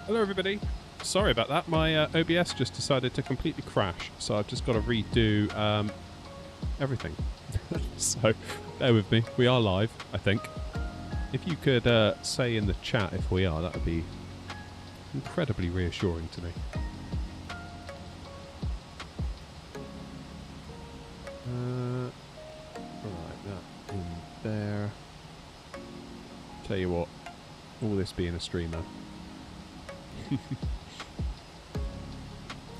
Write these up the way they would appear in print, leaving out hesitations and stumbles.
Hello everybody, sorry about that, my OBS just decided to completely crash, so I've just got to redo everything. So bear with me, we are live, I think. If you could say in the chat if we are, that would be incredibly reassuring to me. Right, that in there. Tell you what, all this being a streamer.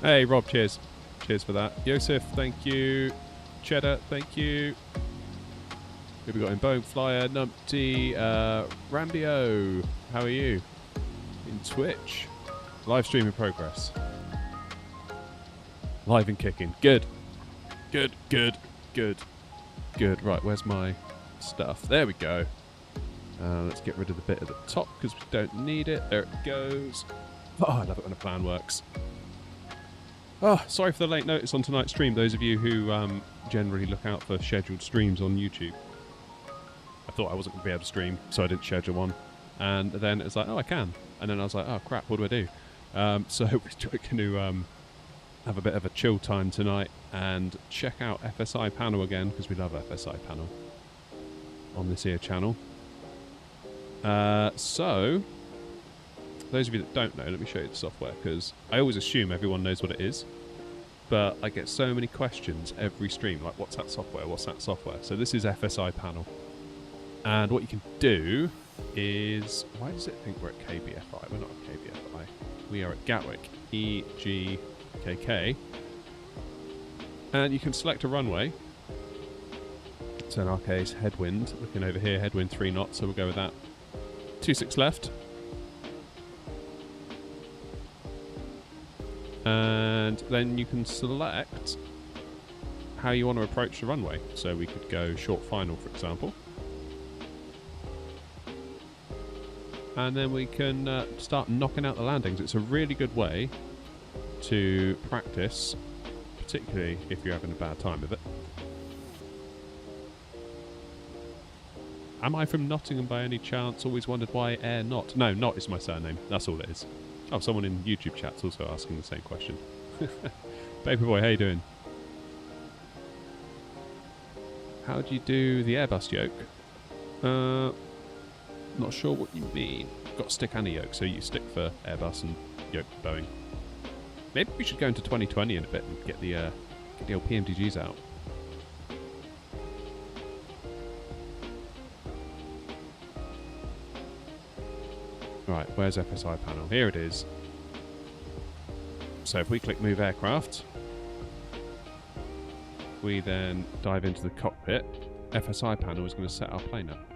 Hey Rob, cheers. Cheers for that. Yosef, thank you. Cheddar, thank you. Who we got in? Boeing Flyer, Numpty, Rambio, how are you? In Twitch. Live stream in progress. Live and kicking. Good. Good, good, good, good. Right, where's my stuff? There we go. Let's get rid of the bit at the top because we don't need it. There it goes. Oh, I love it when a plan works. Oh, sorry for the late notice on tonight's stream, those of you who generally look out for scheduled streams on YouTube. I thought I wasn't going to be able to stream, so I didn't schedule one. And then it's like, oh, I can. And then I was like, oh, crap, what do I do? So we're going to have a bit of a chill time tonight and check out FSI Panel again, because we love FSI Panel on this here channel. So, those of you that don't know, let me show you the software, because I always assume everyone knows what it is, but I get so many questions every stream, like, what's that software, what's that software? So this is FSI Panel, and what you can do is, why does it think we're at KBFI? We're not at KBFI, we are at Gatwick, EGKK, and you can select a runway. So in our case, headwind, looking over here, headwind 3 knots, so we'll go with that. 26 left. And then you can select how you want to approach the runway. So we could go short final, for example. And then we can start knocking out the landings. It's a really good way to practice, particularly if you're having a bad time with it. Am I from Nottingham by any chance? Always wondered why Air Not. No, Not is my surname. That's all it is. Oh, someone in YouTube chat's also asking the same question. Paperboy, how you doing? How do you do the Airbus yoke? Not sure what you mean. Got stick and a yoke, so you stick for Airbus and yoke for Boeing. Maybe we should go into 2020 in a bit and get the old PMDGs out. Right, where's FSI Panel? Here it is. So if we click Move Aircraft, we then dive into the cockpit. FSI Panel is going to set our plane up,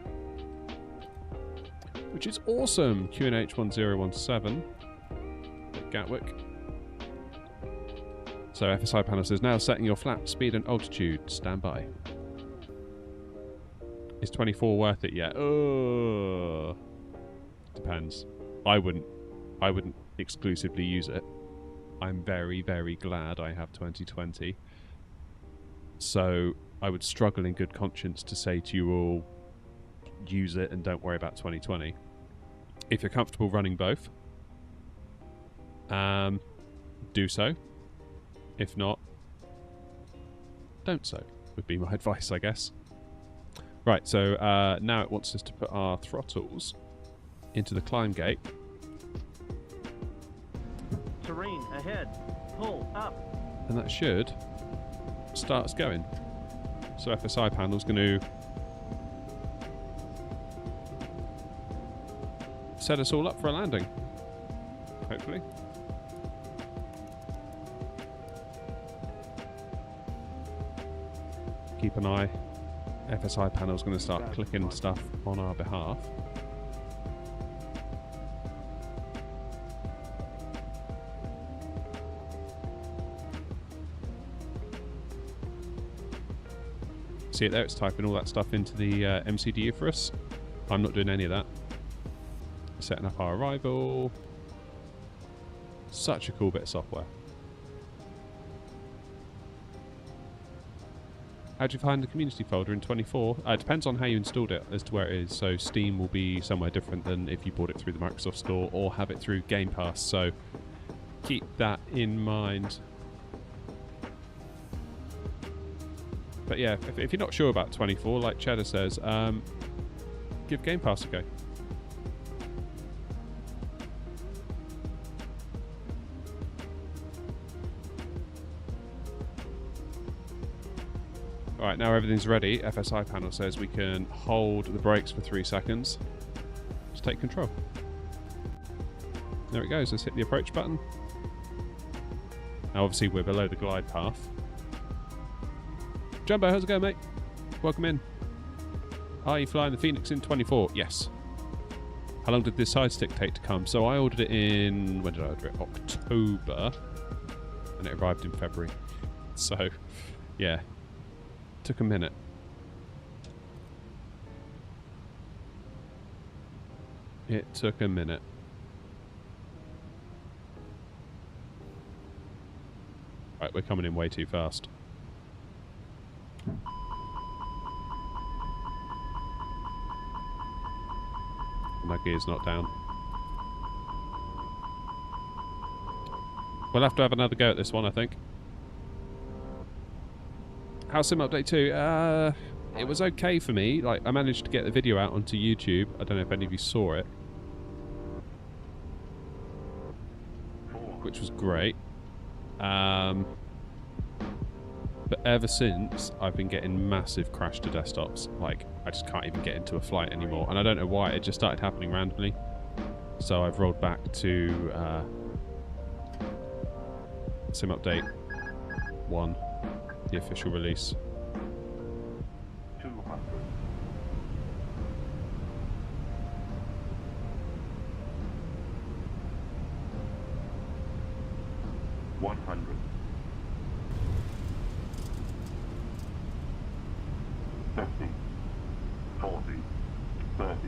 which is awesome. QNH 1017 at Gatwick. So FSI Panel says, now setting your flap speed and altitude. Stand by. Is 24 worth it yet? Oh, depends. I wouldn't exclusively use it. I'm very, very glad I have 2020. So I would struggle in good conscience to say to you all, use it and don't worry about 2020. If you're comfortable running both, do so. If not, don't so, would be my advice, I guess. Right, so now it wants us to put our throttles into the climb gate. Terrain ahead. Pull up. And that should start us going. So FSI Panel's going to set us all up for a landing, hopefully. keep an eye. FSI Panel is going to start clicking stuff on our behalf. See it there? It's typing all that stuff into the MCDU for us. I'm not doing any of that. Setting up our arrival. Such a cool bit of software. How'd you find the community folder in 24? It depends on how you installed it as to where it is. So Steam will be somewhere different than if you bought it through the Microsoft Store or have it through Game Pass. So keep that in mind. But yeah, if you're not sure about 24, like Cheddar says, give Game Pass a go. Alright, now everything's ready. FSI Panel says we can hold the brakes for 3 seconds. Just take control. There it goes. Let's hit the approach button. Now obviously we're below the glide path. Jumbo, how's it going, mate? Welcome in. Are you flying the Phoenix in 24? Yes. How long did this side stick take to come? So I ordered it in... when did I order it? October. And it arrived in February. So, yeah. Took a minute. It took a minute. Right, we're coming in way too fast. My gear's not down. We'll have to have another go at this one, I think. How's Sim Update 2? It was okay for me. Like, I managed to get the video out onto YouTube. I don't know if any of you saw it. Which was great. But ever since, I've been getting massive crash to desktops. Like, I just can't even get into a flight anymore. And I don't know why. It just started happening randomly. So I've rolled back to Sim Update 1, the official release. 200. 100. 50, 40, 30,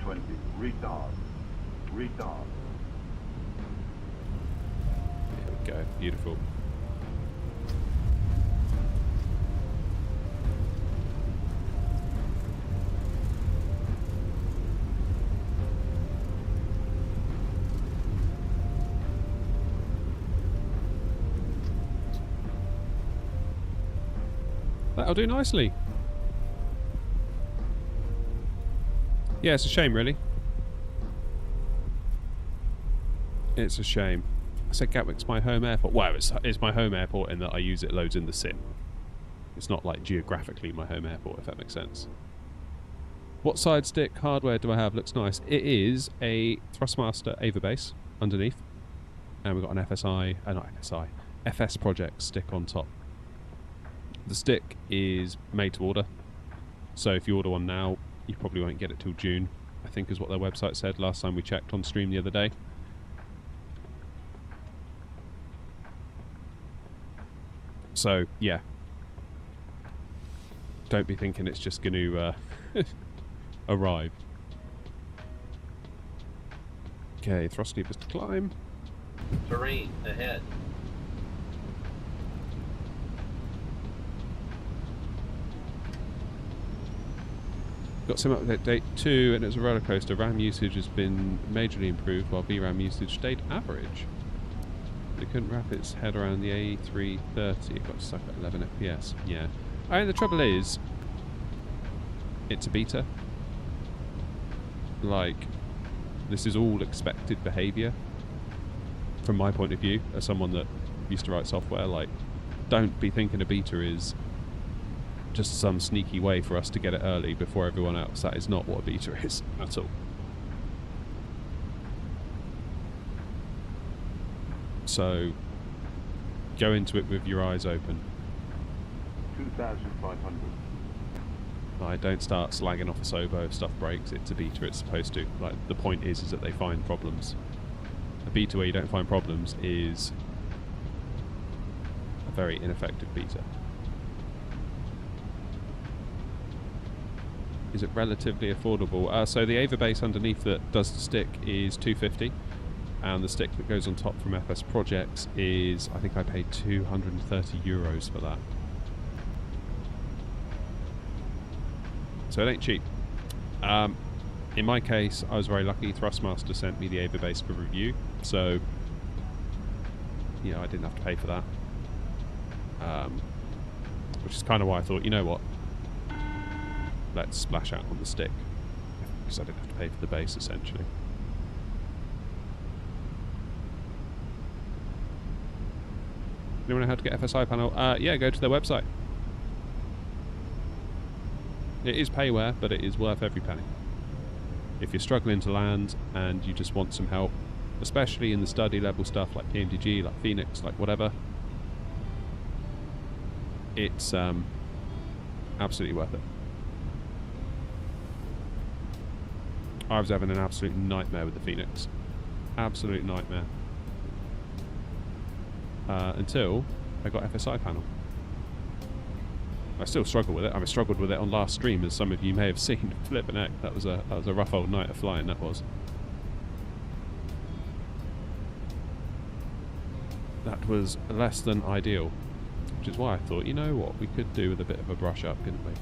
20, retard, retard. There we go, beautiful. That'll do nicely. Yeah, it's a shame, really. It's a shame. I said Gatwick's my home airport. Well, it's my home airport in that I use it loads in the sim. It's not like geographically my home airport, if that makes sense. What side stick hardware do I have? Looks nice. It is a Thrustmaster Ava base underneath. And we've got an FSI, not FSI, FS Project stick on top. The stick is made to order. So if you order one now, you probably won't get it till June, I think is what their website said last time we checked on stream the other day. So, yeah. Don't be thinking it's just going to arrive. Okay, thrust levers to climb. Terrain ahead. Got some update 2 and it was a roller coaster. RAM usage has been majorly improved while VRAM usage stayed average. It couldn't wrap its head around the A330. It got stuck at 11 FPS. Yeah. I mean, the trouble is, it's a beta. Like, this is all expected behaviour. From my point of view, as someone that used to write software, like, don't be thinking a beta is just some sneaky way for us to get it early before everyone else. That is not what a beta is at all. So go into it with your eyes open. 2,500. I don't start slagging off a Sobo if stuff breaks. It's a beta, it's supposed to. Like, the point is that they find problems. A beta where you don't find problems is a very ineffective beta. Is it relatively affordable? So the Ava base underneath that does the stick is $250, and the stick that goes on top from FS Projects is, I think I paid €230 for that. So it ain't cheap. In my case, I was very lucky. Thrustmaster sent me the Ava base for review, so I didn't have to pay for that. Which is kind of why I thought, you know what, let's splash out on the stick, because I didn't have to pay for the base essentially. Anyone know how to get FSI Panel? Yeah, go to their website. It is payware, but it is worth every penny. If you're struggling to land and you just want some help, especially in the study level stuff like PMDG, like Phoenix, like whatever, it's absolutely worth it. I was having an absolute nightmare with the Phoenix. Absolute nightmare. Until I got FSI Panel. I still struggle with it. I struggled with it on last stream, as some of you may have seen. Flippin' heck, that was a rough old night of flying, that was. That was less than ideal. Which is why I thought, you know what, we could do with a bit of a brush up, couldn't we?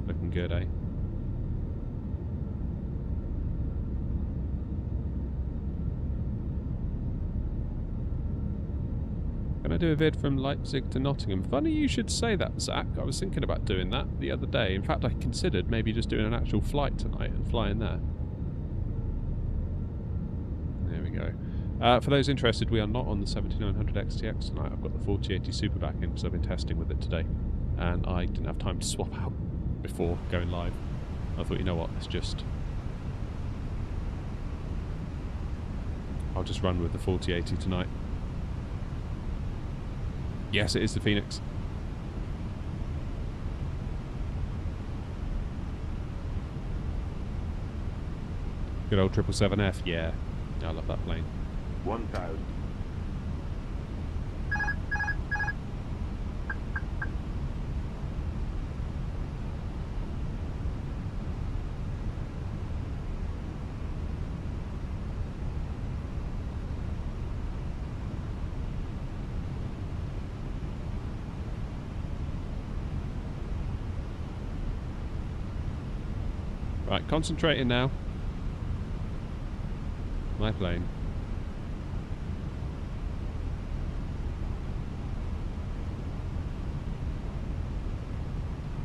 Looking good, eh? Can I do a vid from Leipzig to Nottingham? Funny you should say that, Zach. I was thinking about doing that the other day. In fact, I considered maybe just doing an actual flight tonight and flying there. There we go. For those interested, we are not on the 7900 XTX tonight. I've got the 4080 Superback in because I've been testing with it today. And I didn't have time to swap out before going live. I thought, you know what, I'll just run with the 4080 tonight. Yes, it is the Phoenix. Good old 777F, yeah. I love that plane. 1,000. Right, concentrating now. My plane.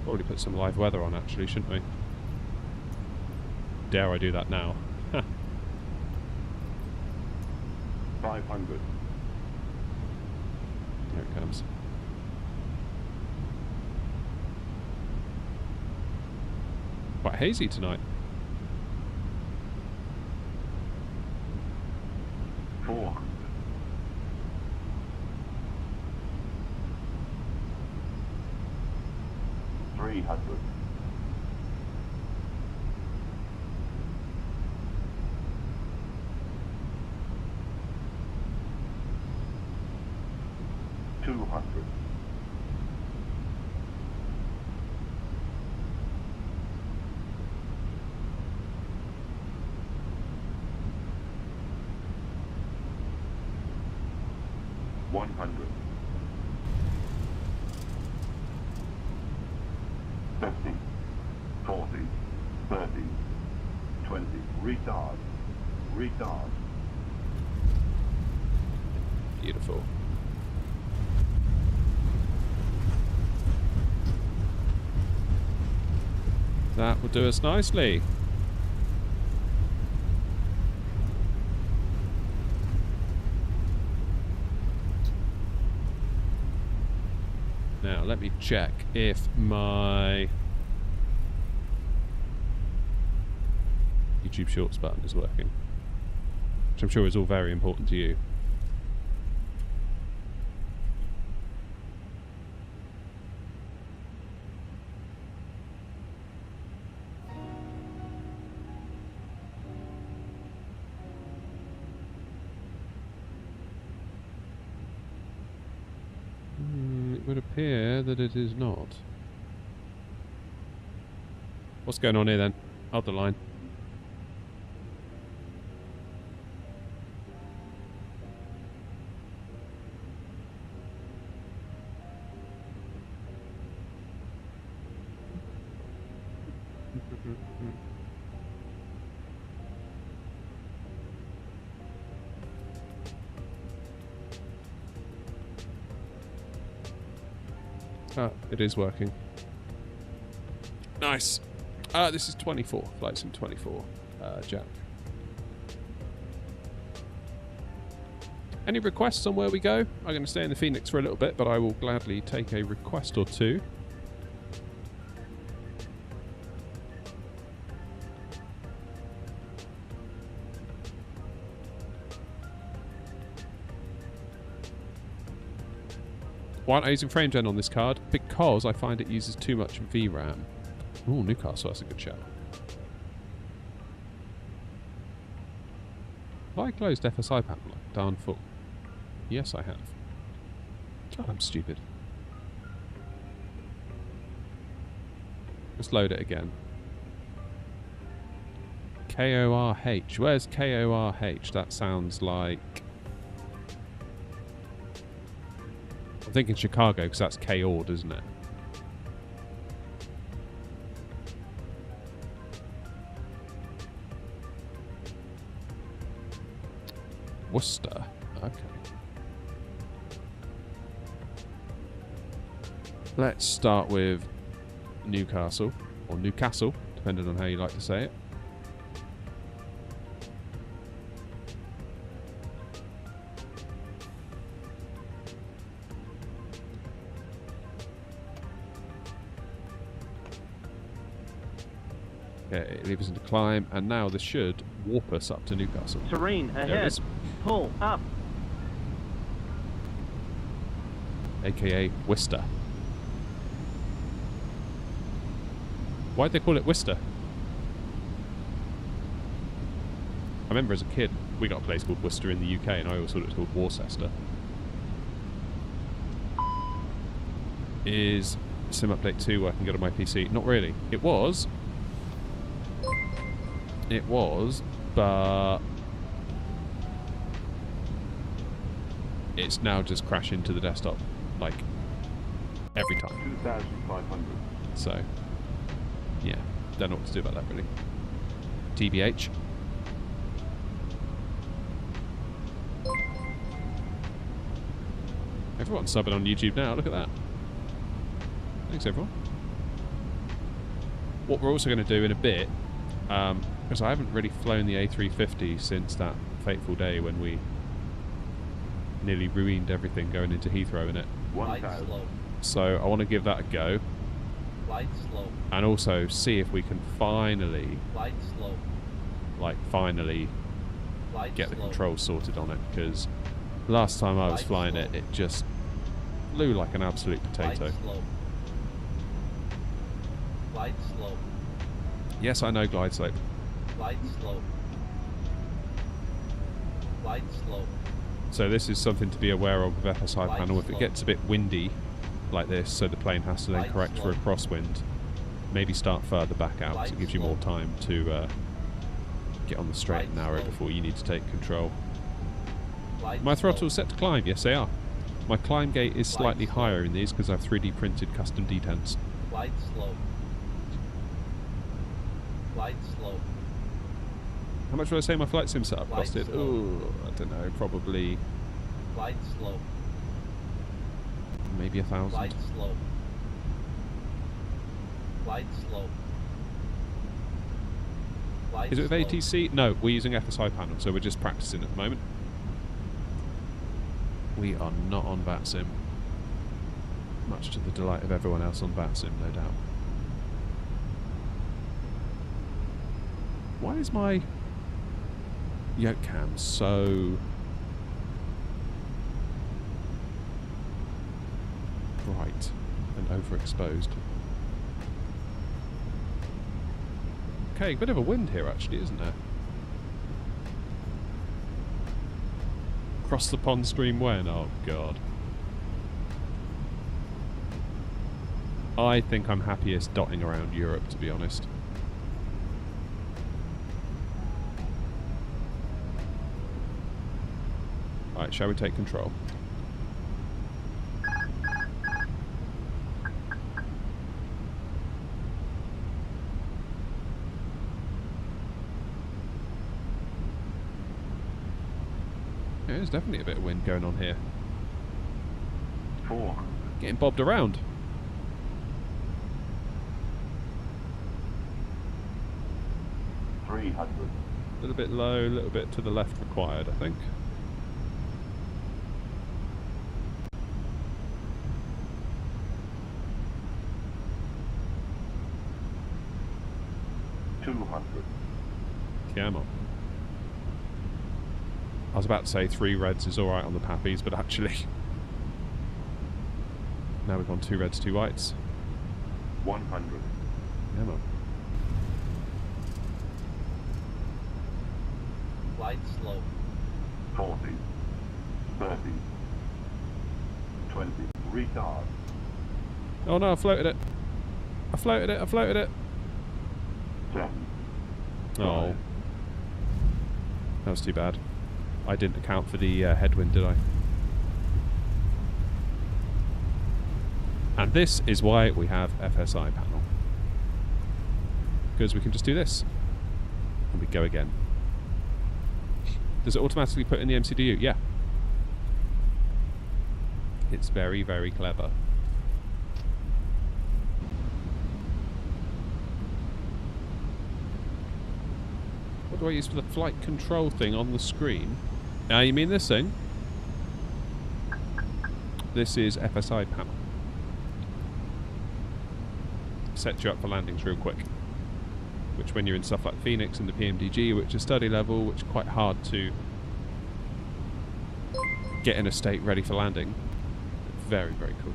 Probably put some live weather on actually, shouldn't we? Dare I do that now? 500. Here it comes. Quite hazy tonight. 400. 300. 200. 100. 50. 40. 30. 20. Retard. Retard. Beautiful. That will do us nicely. Now, let me check if my YouTube Shorts button is working, which I'm sure is all very important to you. It would appear that it is not. What's going on here then? Other line. Ah, it is working. Nice. This is 24. Flight Sim 24. Jack. Any requests on where we go? I'm going to stay in the Phoenix for a little bit, but I will gladly take a request or two. Why aren't I using frame gen on this card? Because I find it uses too much VRAM. Ooh, Newcastle, that's a good shout. Have I closed FSI Panel like darn full? Yes, I have. Oh, I'm stupid. Let's load it again. KORH. Where's KORH? That sounds like... I'm thinking Chicago because that's K-Ord, isn't it? Worcester. Okay. Let's start with Newcastle, or Newcastle, depending on how you like to say it. Okay, it leaves us into climb, and now this should warp us up to Newcastle. Terrain There it ahead. is. Pull up. AKA Worcester. Why'd they call it Worcester? I remember as a kid, we got a place called Worcester in the UK, and I always thought it was called Worcester. Is Sim Update 2 working good on my PC? Not really. It was, but it's now just crashing to the desktop, like, every time. 2,500. So, yeah, don't know what to do about that, really. TBH. Everyone's subbing on YouTube now, look at that. Thanks, everyone. What we're also going to do in a bit, because I haven't really flown the A350 since that fateful day when we nearly ruined everything going into Heathrow in it. Light 1,000. slow. So I want to give that a go, Light slow. and also see if we can finally, Light slow. finally Light get the slow. controls sorted on it, because last time I was Light flying slow. it, it just flew like an absolute potato. Light slow. Light slow. Yes, I know glide slope. Light slow. Light slow. So this is something to be aware of with FSI Light Panel. If it slow. gets a bit windy like this, so the plane has to then Light correct for a slow. crosswind, maybe start further back out, so Light it gives you slow. more time to get on the straight and Light narrow slow. before you need to take control. Light My slow. throttle's set to climb, yes they are. My climb gate is slightly slow. higher in these because I've 3D printed custom detents. Light slow. Light slow. How much would I say my flight sim setup Light costed? slow. Oh, I don't know, probably Light slow. maybe 1,000. Light slow. Light slow. Light Is it with slow. ATC? No, we're using FSI Panel, so we're just practicing at the moment. We are not on VATSIM. Much to the delight of everyone else on VATSIM, no doubt. Why is my yoke cam so bright and overexposed? Okay, a bit of a wind here actually, isn't there? Cross the pond stream when? Oh god. I think I'm happiest dotting around Europe, to be honest. Right, shall we take control? Yeah, there's definitely a bit of wind going on here. 400. Getting bobbed around. 300. A little bit low, a little bit to the left required, I think. Come on. I was about to say 3 reds is alright on the Pappies, but actually... now we've gone 2 reds, 2 whites. 100. Come on. Glide slow. 40. 30. 20. Retard. Oh no, I floated it. I floated it, I floated it. 10. Oh. That was too bad. I didn't account for the headwind, did I? And this is why we have FSI Panel. Because we can just do this. And we go again. Does it automatically put in the MCDU? Yeah. It's very, very clever. What do I use for the flight control thing on the screen? Now you mean this thing? This is FSI Panel. Sets you up for landings real quick. Which when you're in stuff like Phoenix and the PMDG, which is study level, which is quite hard to get in a state ready for landing. Very, very cool.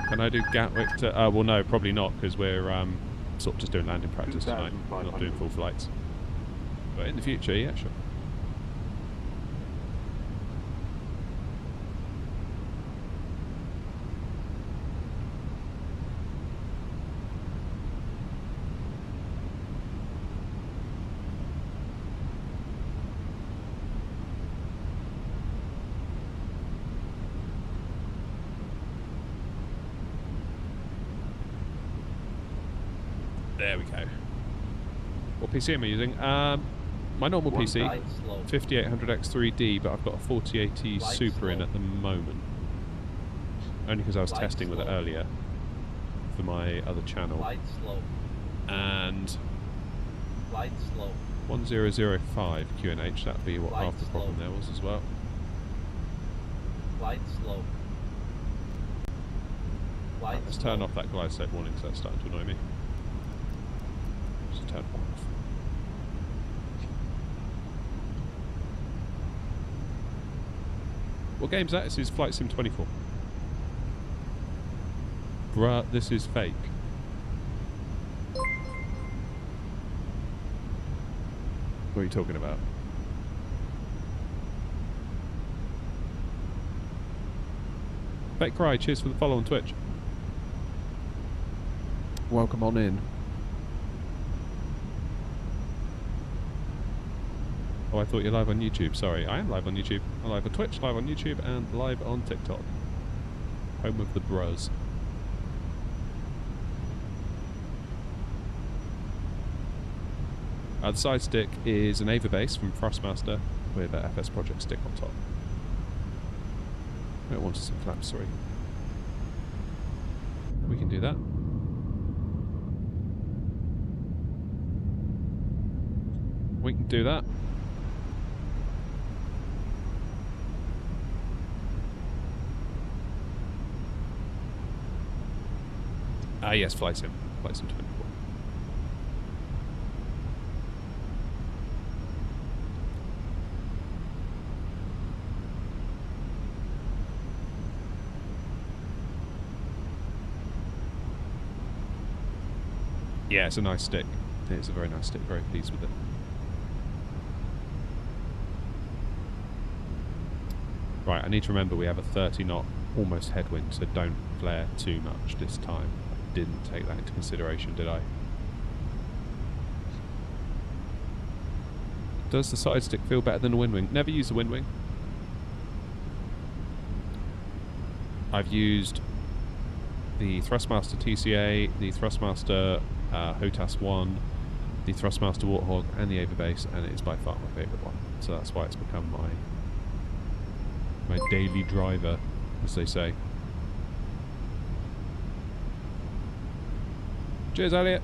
Can I do Gatwick to... well, no, probably not, because we're sort of just doing landing practice tonight. We're not doing full flights. But in the future, yeah, sure. There we go. What PC am I using? My normal PC, Glide slow. 5800X3D, but I've got a 4080 Glide Super in slow. at the moment. Only because I was Glide testing with it slow. earlier for my other channel. Glide slow. And Glide slow. 1005 QNH, that'd be what Glide half the problem slow. there was as well. Glide slow. Glide Let's slow. turn off that glide state warning because that's starting to annoy me. Just turn one off. What game's that? This is Flight Sim 24. Bruh, this is fake. What are you talking about? Fake Cry, cheers for the follow on Twitch. Welcome on in. Oh, I thought you're live on YouTube. Sorry, I am live on YouTube. I'm live on Twitch, live on YouTube, and live on TikTok. Home of the bros. The side stick is an Ava base from Thrustmaster with a FS Project stick on top. I don't want some flaps, sorry. We can do that. We can do that. Ah, yes, Flight Sim. Flight Sim 24. Yeah, it's a nice stick. It's a very nice stick. Very pleased with it. Right, I need to remember we have a 30 knot almost headwind, so don't flare too much this time. I didn't take that into consideration, did I? Does the side stick feel better than a wind wing? Never used a wind wing. I've used the Thrustmaster TCA, the Thrustmaster HOTAS 1, the Thrustmaster Warthog, and the Avabase, and it is by far my favourite one. So that's why it's become my daily driver, as they say. Cheers, Elliot.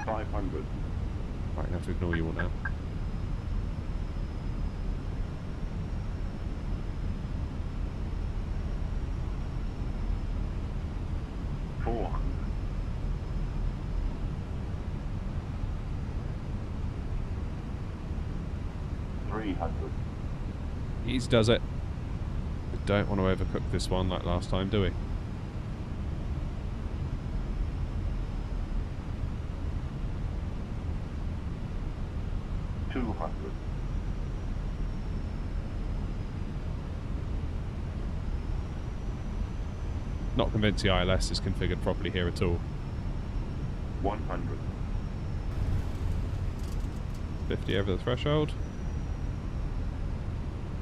500. Right, I have to ignore you all now. Ease does it. We don't want to overcook this one like last time, do we? Not convinced the ILS is configured properly here at all. 100. 50 over the threshold.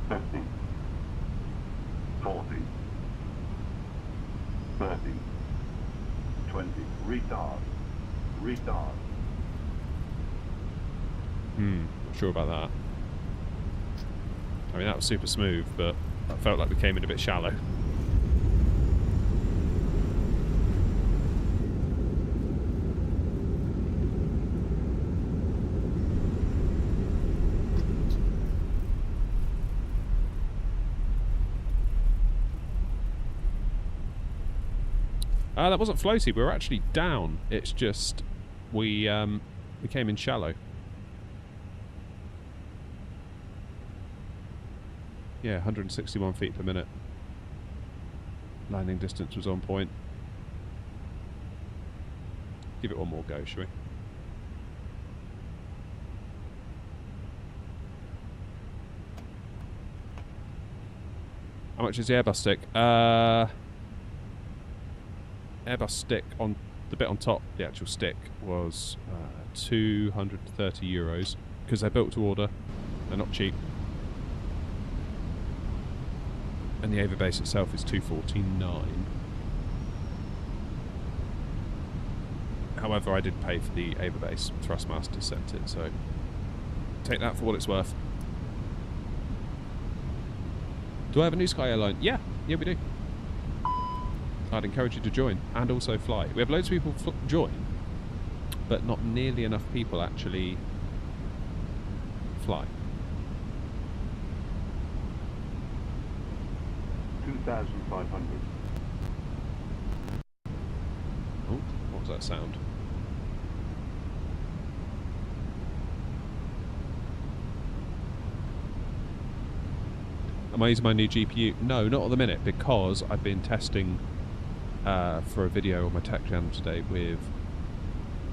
50. 40. 30. 20. Retard. Retard. Not sure about that. I mean, that was super smooth, but I felt like we came in a bit shallow. That wasn't floaty. We were actually down. It's just we came in shallow. Yeah, 161 feet per minute. Landing distance was on point. Give it one more go, shall we? How much is the Airbus stick? Airbus stick on the bit on top, the actual stick, was 230 euros because they're built to order. They're not cheap. And the Avabase itself is 249. However, I did pay for the Avabase. Thrustmaster sent it, so take that for what it's worth. Do I have a new Sky airline? Yeah, we do. I'd encourage you to join and also fly. We have loads of people join, but not nearly enough people actually fly. 2,500. Oh, what was that sound? Am I using my new GPU? No, not at the minute, because I've been testing for a video on my tech channel today with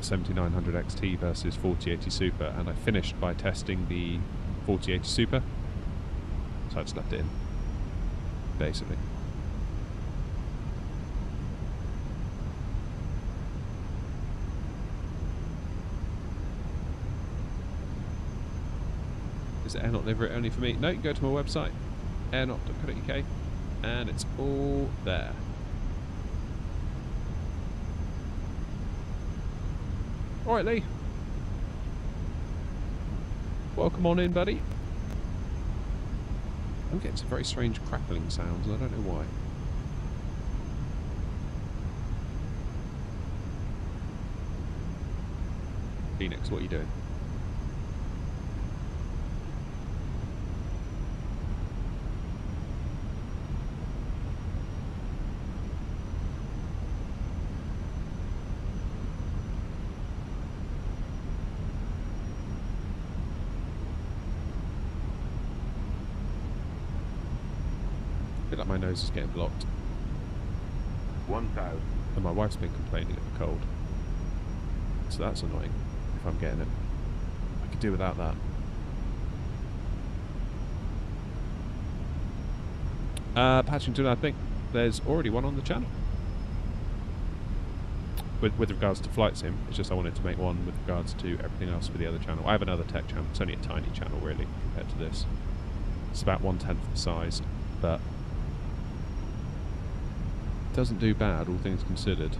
7900 XT versus 4080 Super, and I finished by testing the 4080 Super, so I just left it in, basically. Is it airnaut livery only for me? No, you can go to my website, airnaut.co.uk, and it's all there. Alright, Lee. Welcome on in, buddy. I'm getting some very strange crackling sounds, and I don't know why. Phoenix, what are you doing? feel like my nose is getting blocked. 1,000. And my wife's been complaining of the cold. So that's annoying if I'm getting it. I could do without that. Patchington, I think there's already one on the channel. With regards to Flight Sim, it's just I wanted to make one with regards to everything else for the other channel. I have another tech channel. It's only a tiny channel, really, compared to this. It's about 1/10 the size, but it doesn't do bad, all things considered.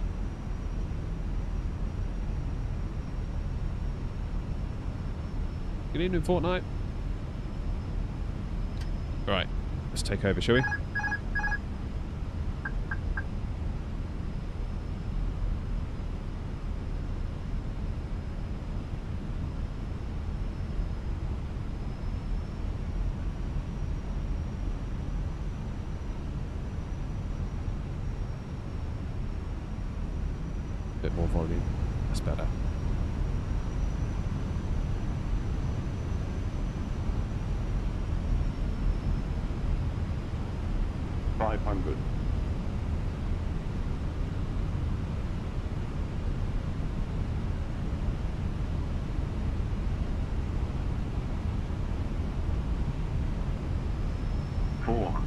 Good evening, Fortnite. Right, let's take over, shall we? Bit more volume. That's better. $500. $400.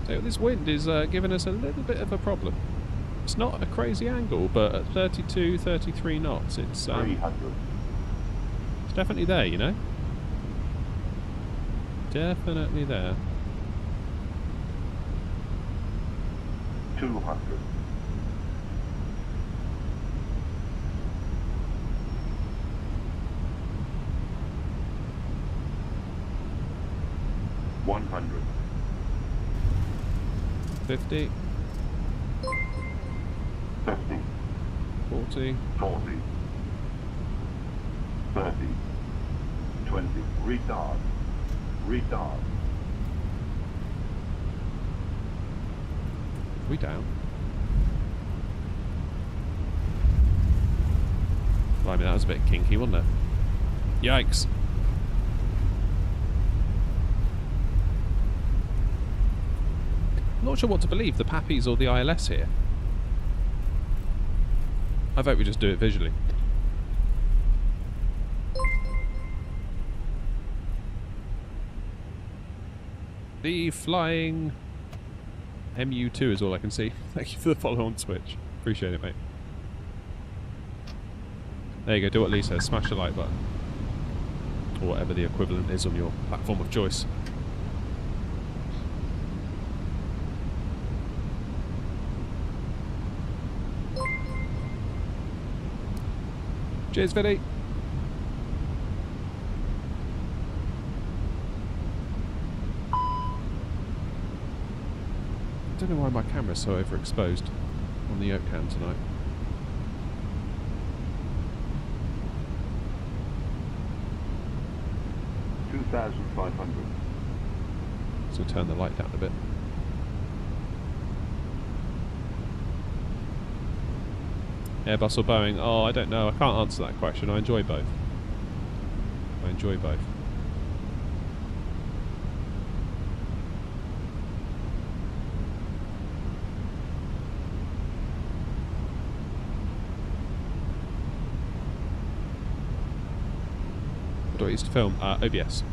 So this wind is giving us a little bit of a problem. It's not a crazy angle, but at 32, 33 knots, it's 300. it's definitely there, you know? Definitely there. 200. 100. 50, 50. 40, 40. 30. 20. Retard. Retard. we down. Well, I mean, that was a bit kinky, wasn't it? Yikes. I'm not sure what to believe, the Pappies or the ILS here. I vote we just do it visually. The flying MU2 is all I can see. Thank you for the follow on Twitch. Appreciate it, mate. There you go, do what Lee says, smash the like button. Or whatever the equivalent is on your platform of choice. Cheers, Vinny. I don't know why my camera's so overexposed on the yoke cam tonight. $2,500. So turn the light down a bit. Airbus or Boeing? Oh, I don't know. I can't answer that question. I enjoy both. I enjoy both. What do I use to film? OBS.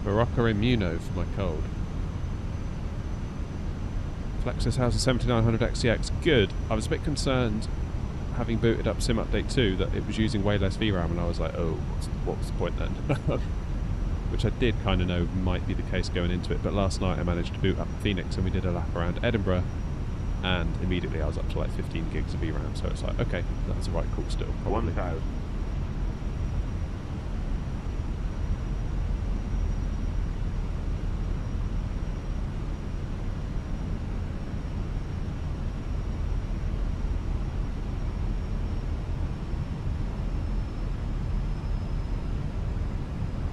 Morocco Immuno for my cold. Flexus has a 7900 XCX. Good. I was a bit concerned, having booted up Sim Update 2, that it was using way less VRAM, and I was like, oh, what was the point then? Which I did kind of know might be the case going into it, but last night I managed to boot up Phoenix and we did a lap around Edinburgh, and immediately I was up to like 15 gigs of VRAM, so it's like, okay, that's the right call still, probably. 1,000.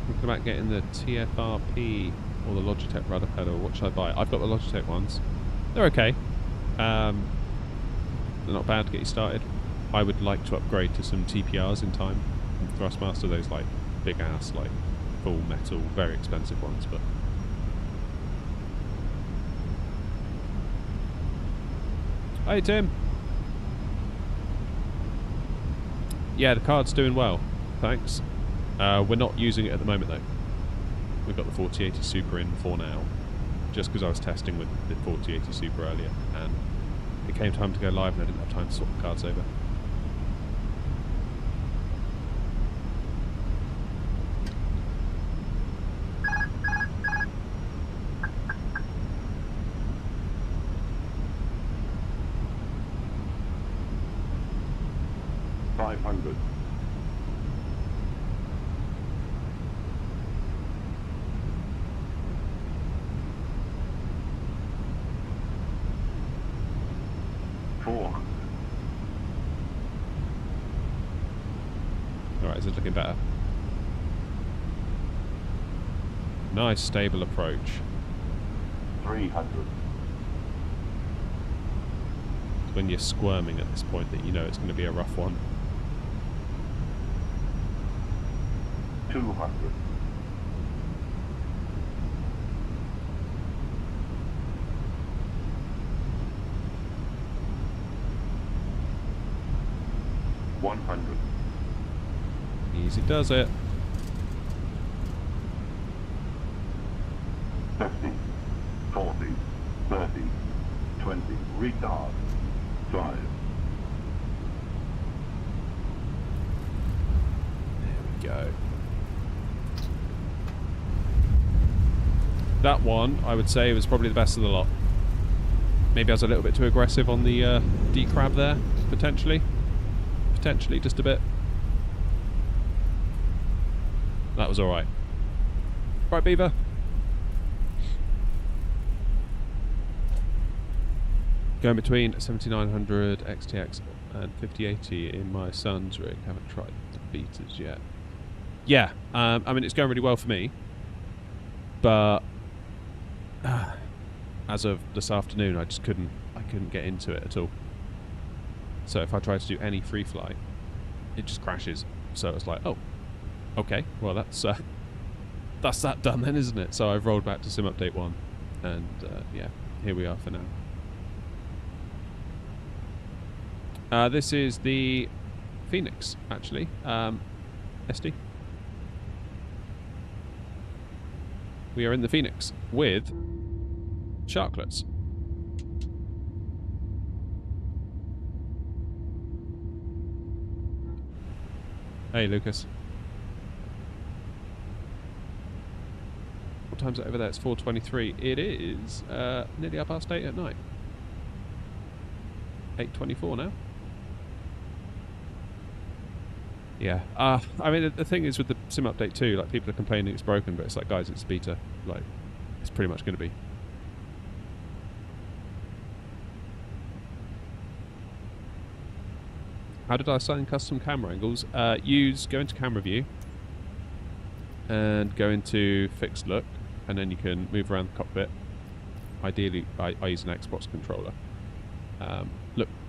Thinking about getting the TFRP or the Logitech Rudder Pedal? What should I buy? I've got the Logitech ones. They're okay. They're not bad to get you started. I would like to upgrade to some TPRs in time. Thrustmaster, those like big ass, like full metal, very expensive ones, but. Hey Tim. Yeah, the card's doing well. Thanks. We're not using it at the moment though. We've got the 4080 Super in for now. Just because I was testing with the 4080 Super earlier and it came time to go live and I didn't have time to swap the cards over. $500. Alright, is it looking better? Nice stable approach. 300. It's when you're squirming at this point that you know it's going to be a rough one. 200. $100. Easy does it. 50, 40, 30, 20, retard, 5. There we go. That one, I would say, was probably the best of the lot. Maybe I was a little bit too aggressive on the D-crab there, potentially. Potentially, just a bit. That was alright. Right, Beaver. Going between 7900 XTX and 5080 in my son's rig. Haven't tried the betas yet. Yeah, I mean, it's going really well for me. But as of this afternoon, I couldn't get into it at all. So if I try to do any free flight, it just crashes. So it's like, oh, okay, well that's that done then, isn't it? So I've rolled back to Sim Update 1, and yeah, here we are for now. This is the Phoenix, actually. SD. We are in the Phoenix with sharklets. Hey, Lucas. What time's it over there? It's 4:23. It is nearly up past 8 at night. 8:24 now. Yeah. I mean, the thing is with the Sim Update 2, like, people are complaining it's broken, but it's like, guys, it's beta. Like, it's pretty much going to be. How did I assign custom camera angles? Go into camera view and go into fixed look, and then you can move around the cockpit. Ideally, I use an Xbox controller.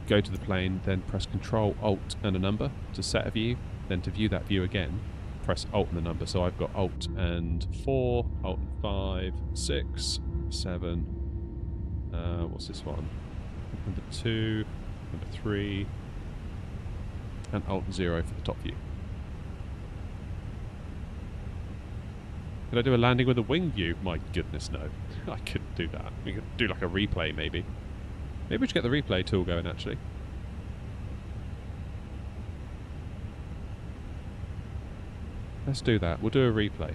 Go to the plane, then press Control, Alt, and a number to set a view. Then to view that view again, press Alt and the number. So I've got Alt and 4, Alt and 5, 6, 7. What's this one? Number 2, number 3. And Alt and 0 for the top view. Could I do a landing with a wing view? My goodness, no. I couldn't do that. We could do like a replay, maybe. Maybe we should get the replay tool going, actually. Let's do that. We'll do a replay.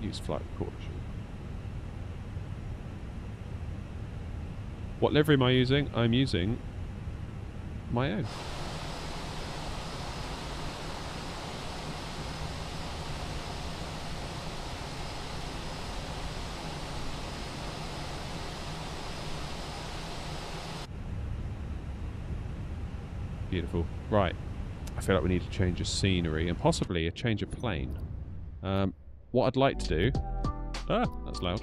Use flight recorder. What livery am I using? I'm using my own. Beautiful. Right. I feel like we need a change of scenery and possibly a change of plane. What I'd like to do... Ah, that's loud.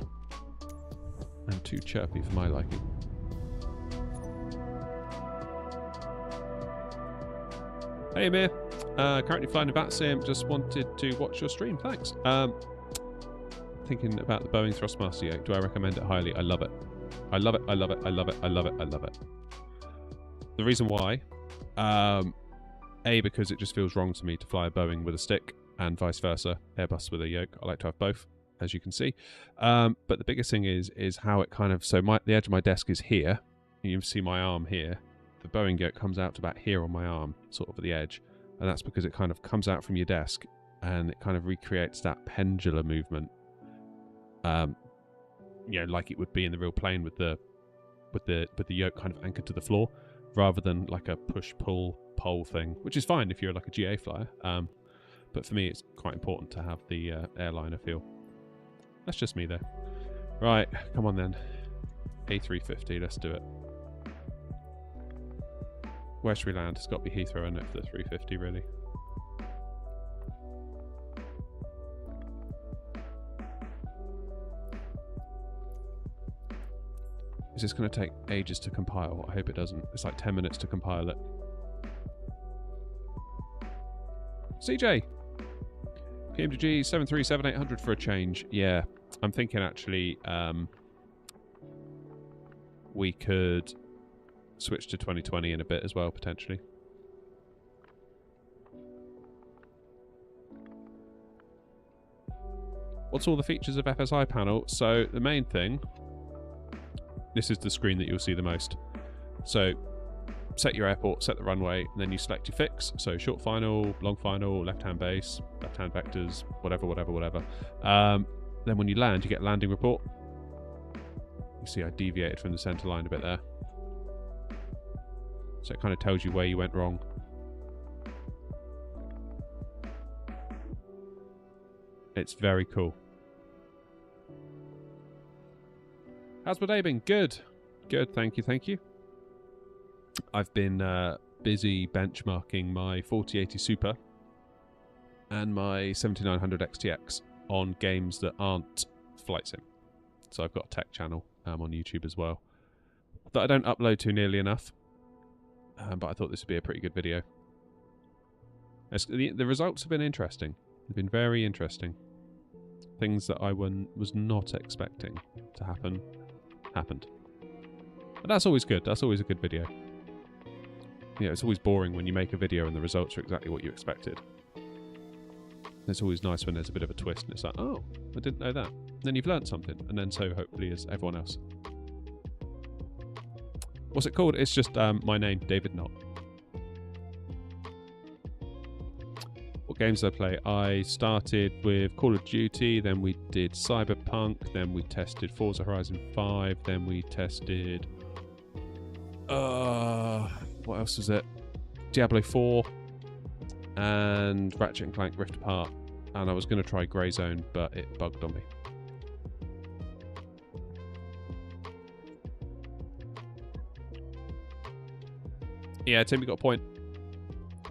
And too chirpy for my liking. Hey Amir, currently flying a VATSIM, just wanted to watch your stream, thanks. Thinking about the Boeing Thrustmaster yoke, do I recommend it highly? I love it. I love it, I love it, I love it, I love it, I love it. The reason why, A, because it just feels wrong to me to fly a Boeing with a stick, and vice versa, Airbus with a yoke. I like to have both, as you can see. But the biggest thing is how it kind of, so the edge of my desk is here, you can see my arm here. The Boeing yoke comes out to about here on my arm, sort of at the edge, and that's because it kind of comes out from your desk and it kind of recreates that pendular movement, you know, like it would be in the real plane with the yoke kind of anchored to the floor, rather than like a push-pull pole thing, which is fine if you're like a GA flyer. But for me, it's quite important to have the airliner feel. That's just me though. Right, come on then. A350, let's do it. Where should we land? It's got to be Heathrow, isn't it, for the 350, really? Is this going to take ages to compile? I hope it doesn't. It's like 10 minutes to compile it. CJ! PMDG 737-800 for a change. Yeah, I'm thinking actually we could switch to 2020 in a bit as well, potentially. What's all the features of FSI Panel? So the main thing, this is the screen that you'll see the most. So set your airport, set the runway, and then you select your fix. So short final, long final, left-hand base, left-hand vectors, whatever, whatever, whatever. Then when you land, you get landing report. You see I deviated from the center line a bit there. So it kind of tells you where you went wrong. It's very cool. How's my day been? Good. Good, thank you, thank you. I've been busy benchmarking my 4080 Super and my 7900 XTX on games that aren't flight sim. So I've got a tech channel on YouTube as well that I don't upload to nearly enough. But I thought this would be a pretty good video. The results have been interesting. They've been very interesting. Things that I was not expecting to happen, happened. But that's always good. That's always a good video. You know, it's always boring when you make a video and the results are exactly what you expected. It's always nice when there's a bit of a twist and it's like, oh, I didn't know that. And then you've learned something, and then so hopefully is everyone else. What's it called? It's just my name, David Knott. What games did I play? I started with Call of Duty, then we did Cyberpunk, then we tested Forza Horizon 5, then we tested... what else was it? Diablo 4, and Ratchet & Clank Rift Apart. And I was going to try Grey Zone, but it bugged on me. Yeah, Tim, you got a point.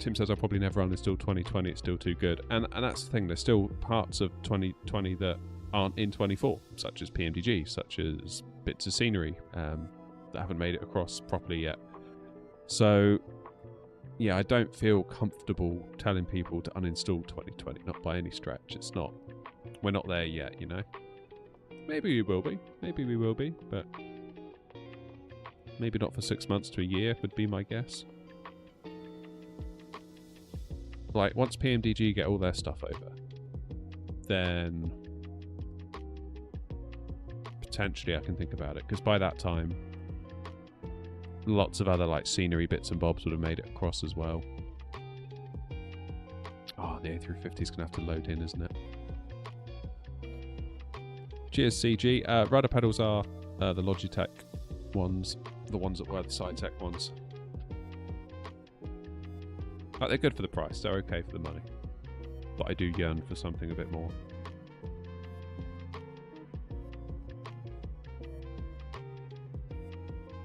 Tim says I'll probably never uninstall 2020, it's still too good. And that's the thing, there's still parts of 2020 that aren't in 24, such as PMDG, such as bits of scenery that haven't made it across properly yet. So, yeah, I don't feel comfortable telling people to uninstall 2020, not by any stretch. It's not, we're not there yet, you know. Maybe we will be, but maybe not for 6 months to a year would be my guess. Like, once PMDG get all their stuff over, then potentially I can think about it, because by that time lots of other like scenery bits and bobs would have made it across as well. Oh, the A350 is going to have to load in, isn't it? Cheers, CG. Rudder pedals are the Logitech ones, the ones that were the Sidestick ones. Like, they're good for the price, they're okay for the money. But I do yearn for something a bit more.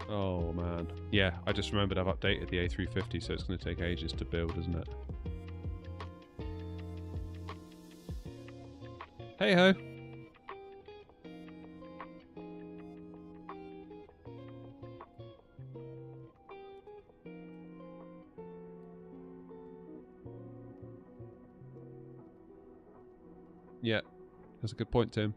Oh man. Yeah, I just remembered I've updated the A350, so it's going to take ages to build, isn't it? Hey ho. Yeah, that's a good point, Tim.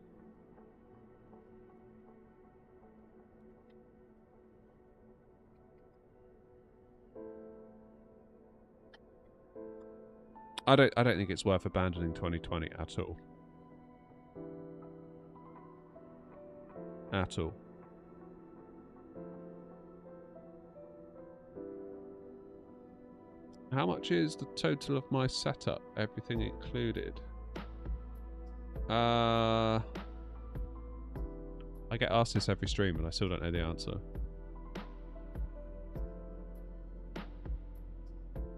I don't think it's worth abandoning 2020 at all. At all. How much is the total of my setup, everything included? I get asked this every stream and I still don't know the answer.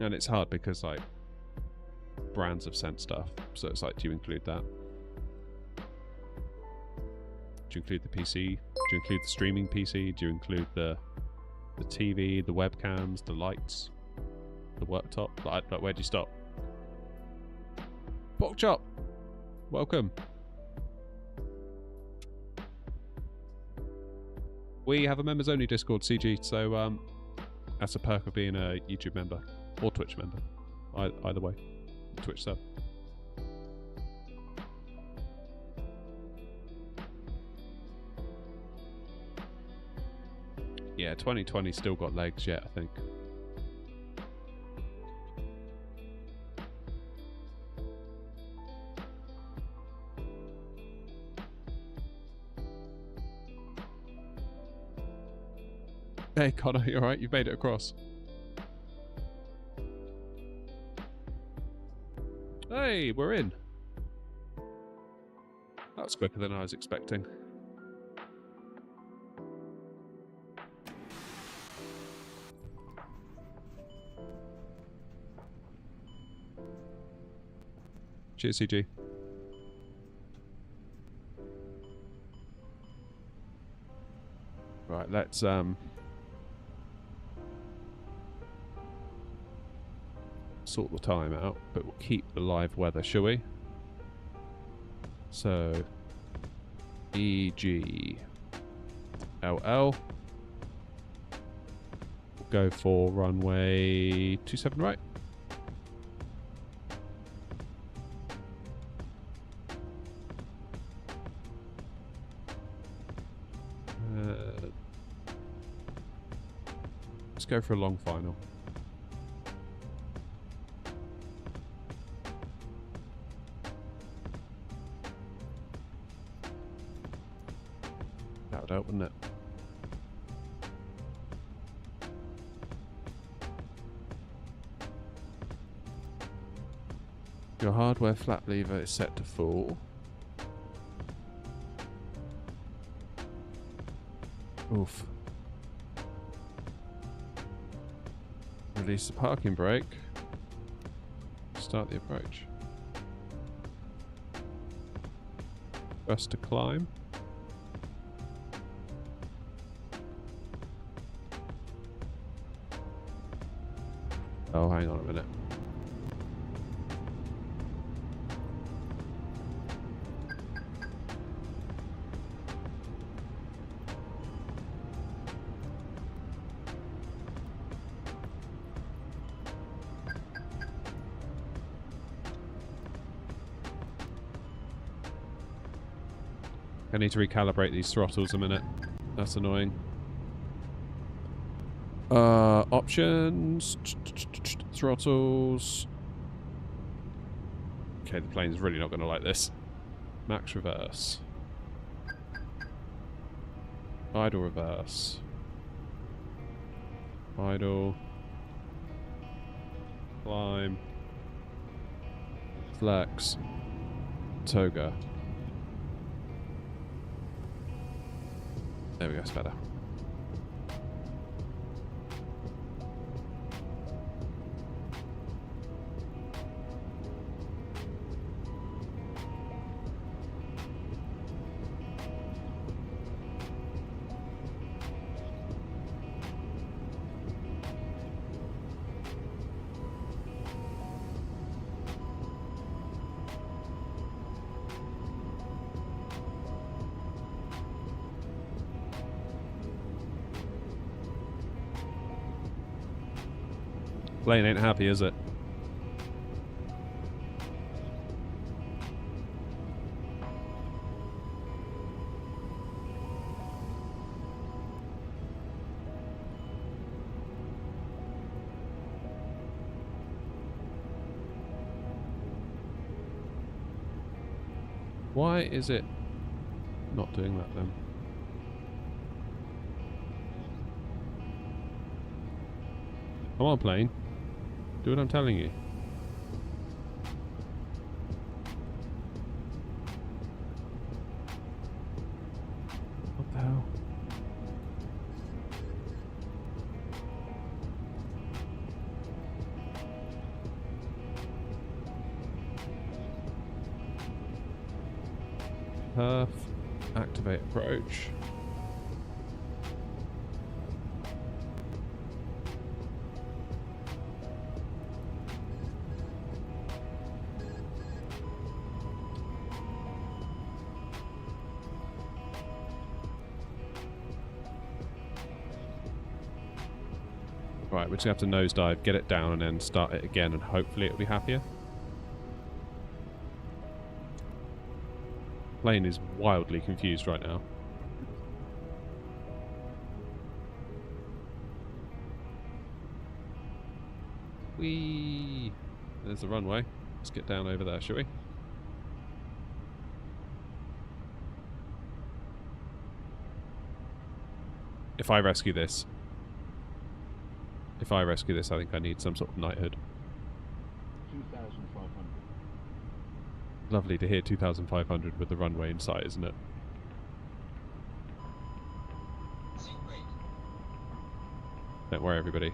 And it's hard because like brands have sent stuff, so it's like, do you include that? Do you include the PC? Do you include the streaming PC? Do you include the TV, the webcams, the lights, the worktop? Like where do you stop? Pork chop! Welcome. We have a members only Discord, CG, so that's a perk of being a YouTube member or Twitch member. Either way, Twitch sub. Yeah, 2020 still got legs yet, I think. Hey Connor, you alright? You've made it across. Hey, we're in. That was quicker than I was expecting. Cheers, CG. Right, let's sort the time out, but we'll keep the live weather, shall we? So EG LL. We'll go for runway 27 right. Let's go for a long final. That would help, wouldn't it? Your hardware flap lever is set to full. Oof. Release the parking brake. Start the approach. Thrust to climb. Oh, hang on a minute. I need to recalibrate these throttles a minute. That's annoying. Options. Throttles. Okay, the plane's really not going to like this. Max reverse. Idle reverse. Idle. Climb. Flex. Toga. There we go, it's better. Plane ain't happy, is it? Why is it not doing that then? Come on, plane. Do what I'm telling you. What the hell? Perf. Activate approach. Right, we're just going to have to nosedive, get it down, and then start it again, and hopefully it'll be happier. Plane is wildly confused right now. Whee! There's the runway. Let's get down over there, shall we? If I rescue this, I think I need some sort of knighthood. 2,500. Lovely to hear 2,500 with the runway in sight, isn't it? Don't worry, everybody.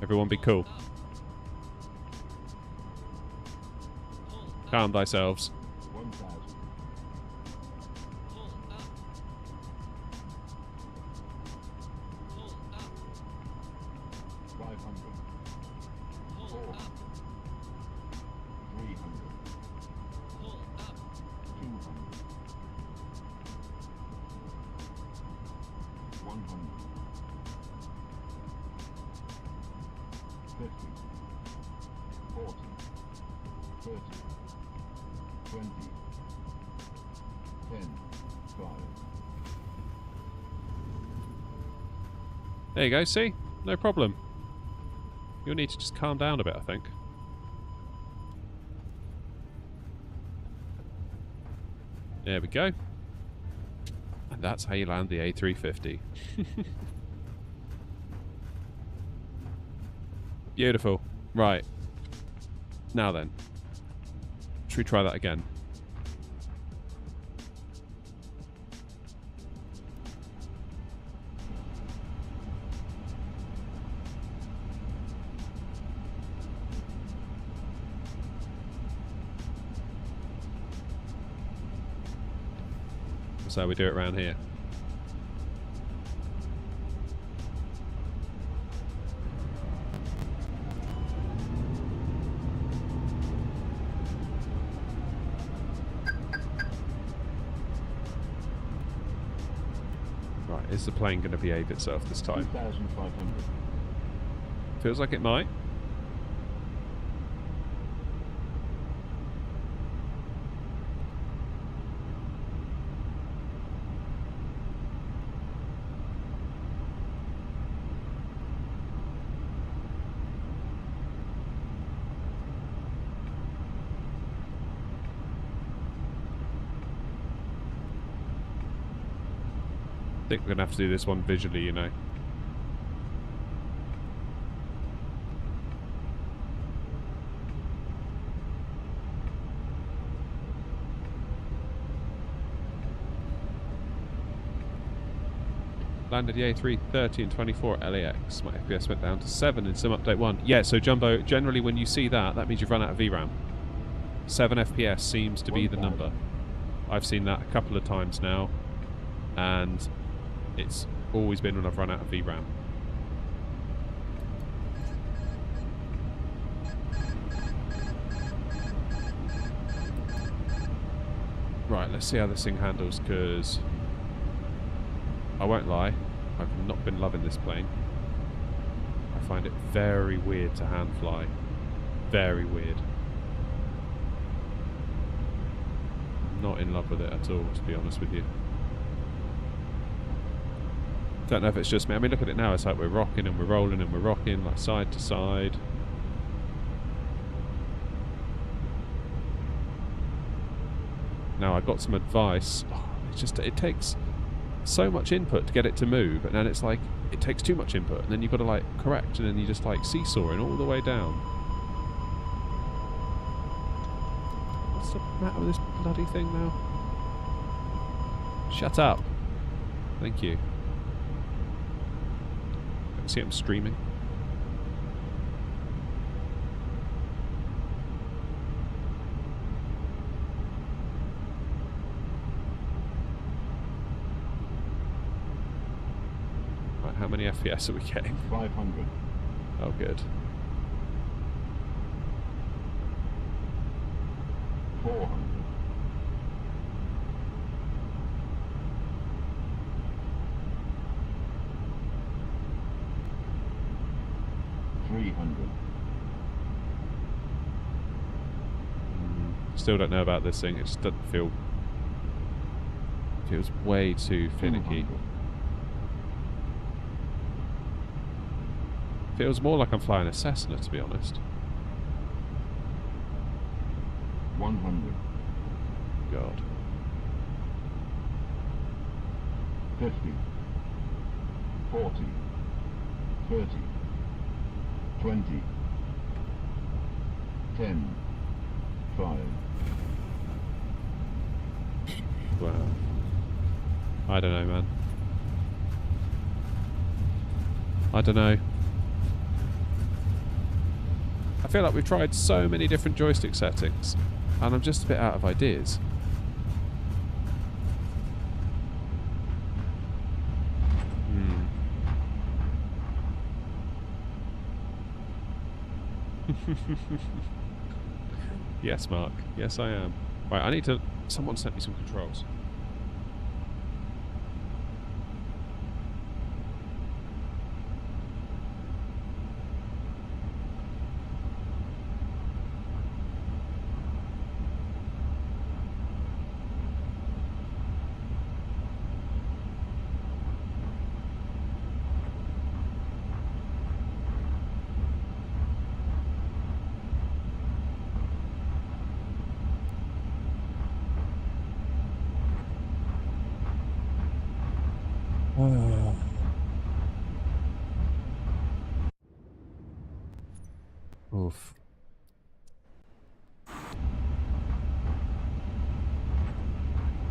Everyone be cool. Calm thyselves. 1,000. 500. 400. 300. 200. 100. 50. 40. 30. 20. 10. 5. There you go, see? No problem. You'll need to just calm down a bit, I think. There we go. And that's how you land the A350. Beautiful. Right. Now then. Should we try that again? That's how we do it around here. Right, is the plane going to behave itself this time? 2,500. Feels like it might. I think we're going to have to do this one visually, you know. Landed the A330 and 24 LAX. My FPS went down to 7 in Sim Update 1. Yeah, so Jumbo, generally when you see that, that means you've run out of VRAM. 7 FPS seems to be the number. I've seen that a couple of times now, and it's always been when I've run out of VRAM. Right, let's see how this thing handles, because I won't lie, I've not been loving this plane. I find it very weird to hand fly. Very weird. Not in love with it at all, to be honest with you. Don't know if it's just me. I mean, look at it now. It's like we're rocking and we're rolling and we're rocking, like side to side. Now, I got some advice. Oh, it's just, it takes so much input to get it to move, and then it's like, it takes too much input, and then you've got to like correct, and then you just like seesawing all the way down. What's the matter with this bloody thing now? Shut up. Thank you. See, I'm streaming. Right, how many FPS are we getting? 500. Oh, good. 400. 300. Still don't know about this thing. It just doesn't feel... Feels way too finicky. 200. Feels more like I'm flying a Cessna, to be honest. 100. God. 50. 40. 30. 20. 10. 5. Wow. I don't know, man. I don't know. I feel like we've tried so many different joystick settings, and I'm just a bit out of ideas. Yes, Mark. Yes, I am. Right, I need to... Someone sent me some controls. Oof.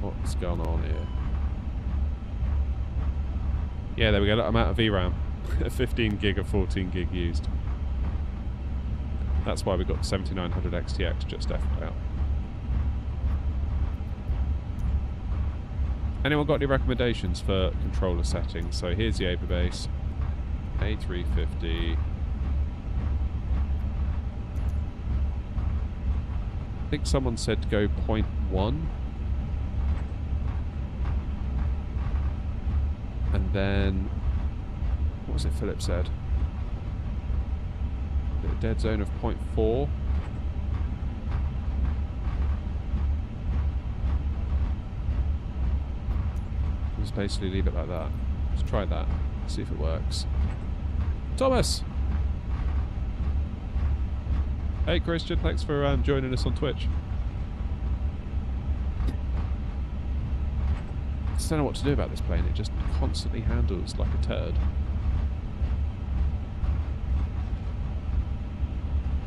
What's going on here? Yeah, there we go. Look, I'm out of VRAM. 15 gig of 14 gig used. That's why we got the 7900 XTX just FYI. Anyone got any recommendations for controller settings? So here's the Airbus A350. I think someone said to go 0.1. And then, what was it Philip said? A dead zone of 0.4. Just basically leave it like that. Let's try that. See if it works. Thomas! Hey Christian, thanks for joining us on Twitch. I just don't know what to do about this plane. It just constantly handles like a turd.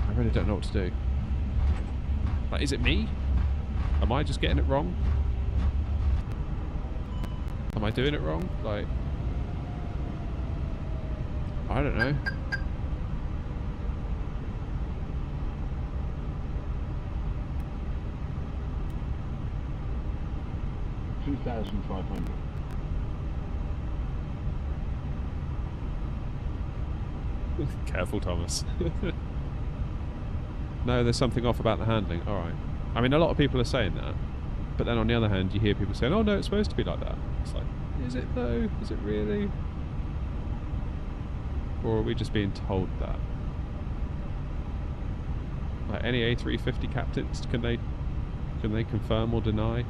I really don't know what to do. Like, is it me? Am I just getting it wrong? Am I doing it wrong? Like, I don't know. $2,500. Careful, Thomas. No, there's something off about the handling. Alright. I mean, a lot of people are saying that. But then on the other hand, you hear people saying, oh no, it's supposed to be like that. It's like, is it though? Is it really? Or are we just being told that? Like any A350 captains, can they confirm or deny?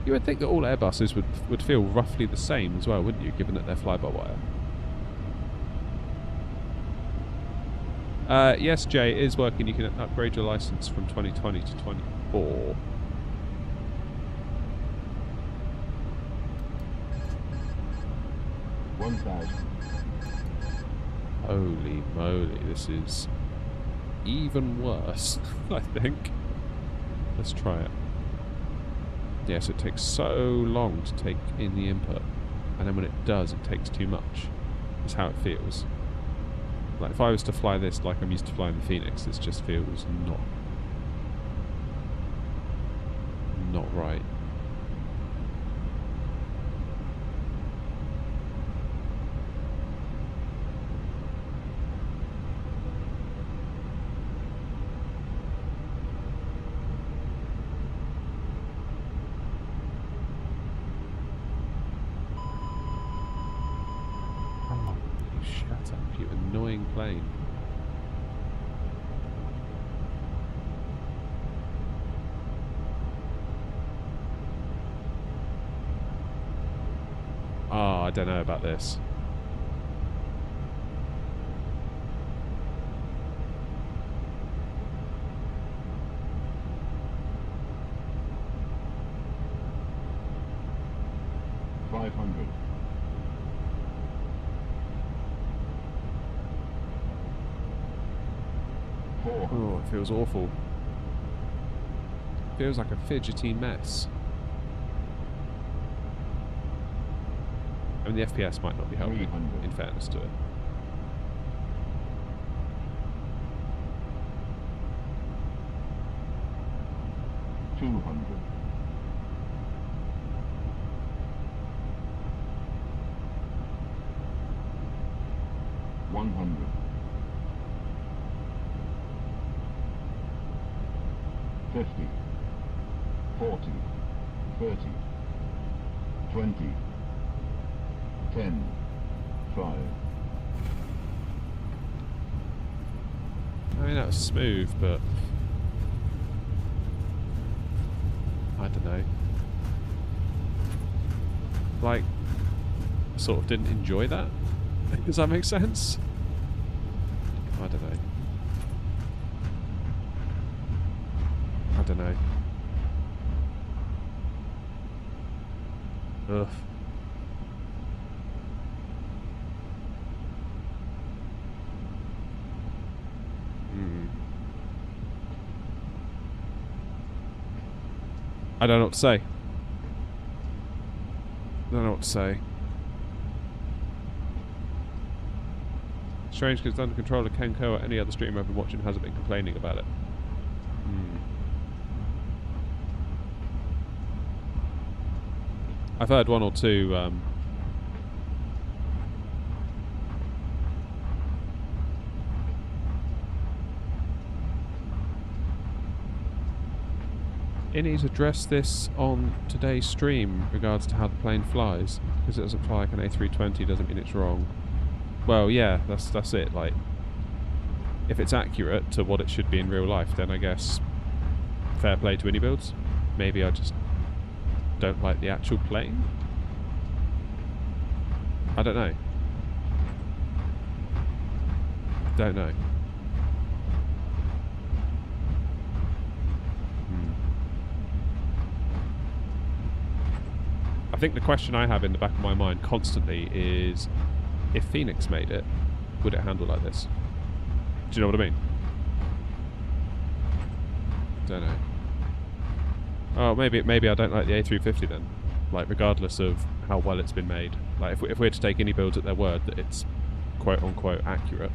You would think that all Airbuses would feel roughly the same as well, wouldn't you, given that they're fly-by-wire? Yes, Jay, it is working. You can upgrade your license from 2020 to 24. Holy moly, this is even worse, I think. Let's try it. Yes, it takes so long to take in the input, and then when it does, it takes too much. That's how it feels. Like, if I was to fly this like I'm used to flying the Phoenix, this just feels not right. Shut up, you annoying plane. Ah, I don't know about this. Oh, it feels awful. Feels like a fidgety mess. I mean, the FPS might not be helping, in fairness to it. $50, $40, $30, $20, $10, $5. I mean, that was smooth, but I don't know. Like, sort of didn't enjoy that. Does that make sense? I don't know. I don't know. Ugh. I don't know what to say. I don't know what to say. Strange because it's under control of Kenko or any other streamer I've been watching hasn't been complaining about it. I've heard one or two Innie's addressed this on today's stream regards to how the plane flies. Because it doesn't fly like an A320 doesn't mean it's wrong. Well, yeah, that's it. Like, if it's accurate to what it should be in real life, then I guess fair play to Innie builds. Maybe I just don't like the actual plane. I don't know. Don't know. I think the question I have in the back of my mind constantly is, if Phoenix made it, would it handle like this? Do you know what I mean? Don't know. Oh, maybe I don't like the A350 then. Like, regardless of how well it's been made. Like, if we're to take any builds at their word that it's quote-unquote accurate.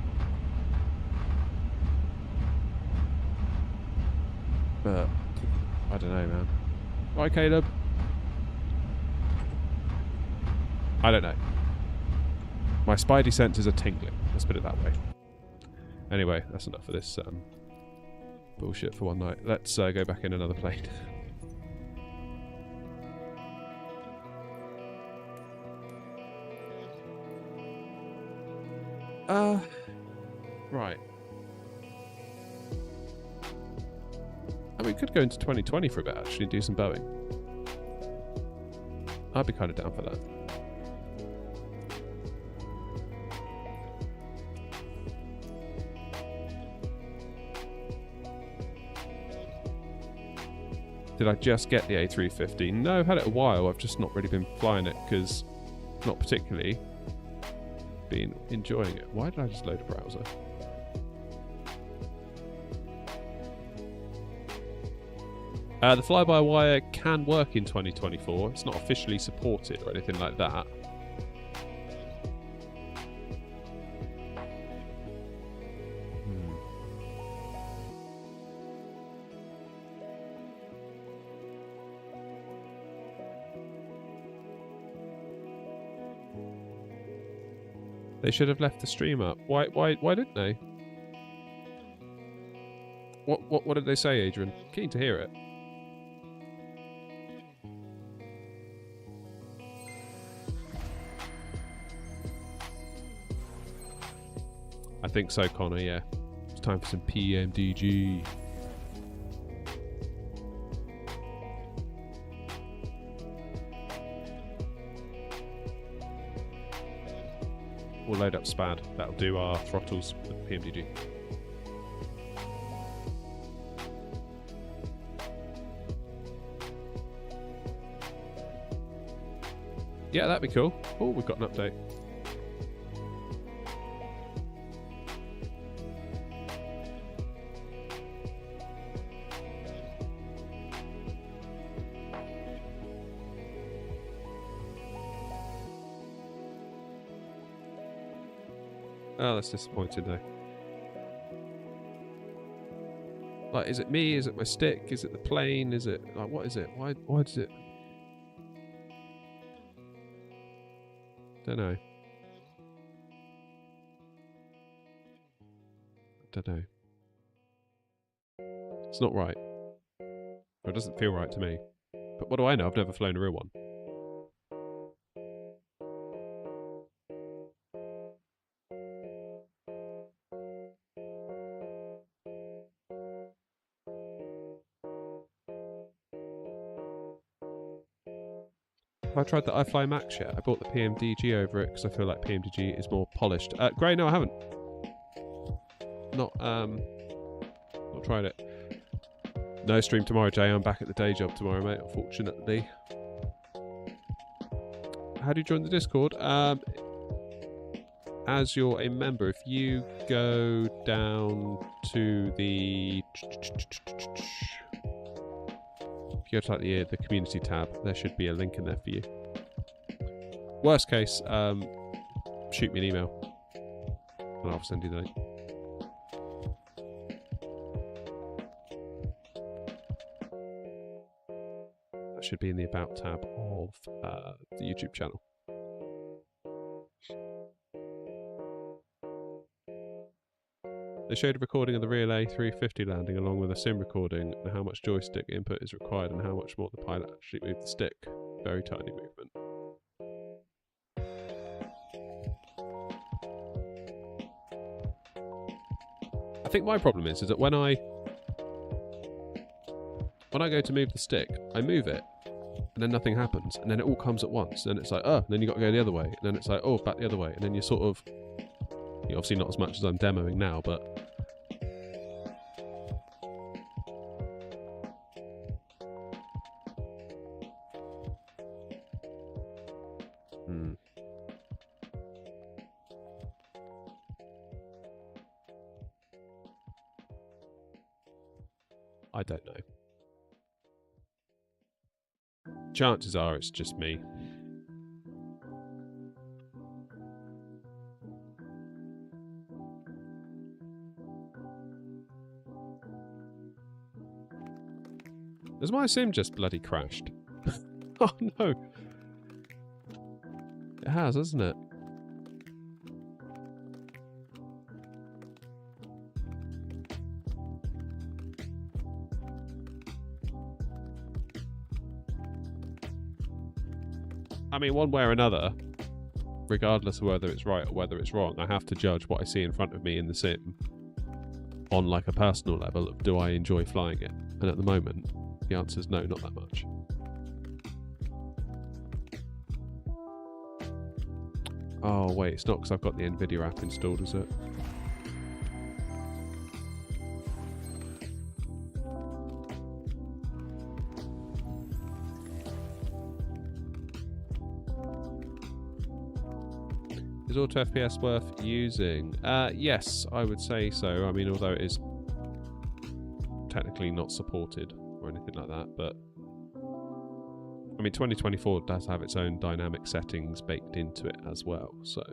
But, I don't know, man. Why, Caleb? I don't know. My spidey senses are tingling. Let's put it that way. Anyway, that's enough of this bullshit for one night. Let's go back in another plane. Right. I mean, we could go into 2020 for a bit, actually, and do some Boeing. I'd be kind of down for that. Did I just get the A350? No, I've had it a while. I've just not really been flying it because not particularly been enjoying it. Why did I just load a browser? The fly-by-wire can work in 2024. It's not officially supported or anything like that. They should have left the stream up. Why didn't they? What did they say, Adrian? Keen to hear it. I think so, Connor, yeah. It's time for some PMDG. We'll load up SPAD. That'll do our throttles with PMDG. Yeah, that'd be cool. Oh, we've got an update. Oh, that's disappointing though. Like, is it me? Is it my stick? Is it the plane? Is it like, what is it? Why does it? Don't know. Don't know. It's not right. Or it doesn't feel right to me. But what do I know? I've never flown a real one. Have I tried the iFly Max yet? I bought the PMDG over it because I feel like PMDG is more polished. Gray, no, I haven't. Not tried it. No stream tomorrow, Jay. I'm back at the day job tomorrow, mate, unfortunately. How do you join the Discord? As you're a member, if you go down to the... If you go to like the community tab, there should be a link in there for you. Worst case, shoot me an email and I'll send you the link. That should be in the About tab of the YouTube channel. They showed a recording of the real A350 landing along with a sim recording and how much joystick input is required and how much more the pilot actually moved the stick. Very tiny movement. I think my problem is that when I go to move the stick, I move it and then nothing happens and then it all comes at once and it's like, oh, and then you got to go the other way and then it's like, oh, back the other way and then you're sort of, obviously not as much as I'm demoing now, but I don't know. Chances are it's just me. Has my sim just bloody crashed? Oh no. It has, hasn't it? I mean, one way or another, regardless of whether it's right or whether it's wrong, I have to judge what I see in front of me in the sim on like a personal level of do I enjoy flying it? And at the moment, the answer is no, not that much. Oh wait, it's not because I've got the NVIDIA app installed, is it? Is Auto FPS worth using? Yes, I would say so. I mean, although it is technically not supported or anything like that, but I mean, 2024 does have its own dynamic settings baked into it as well, so.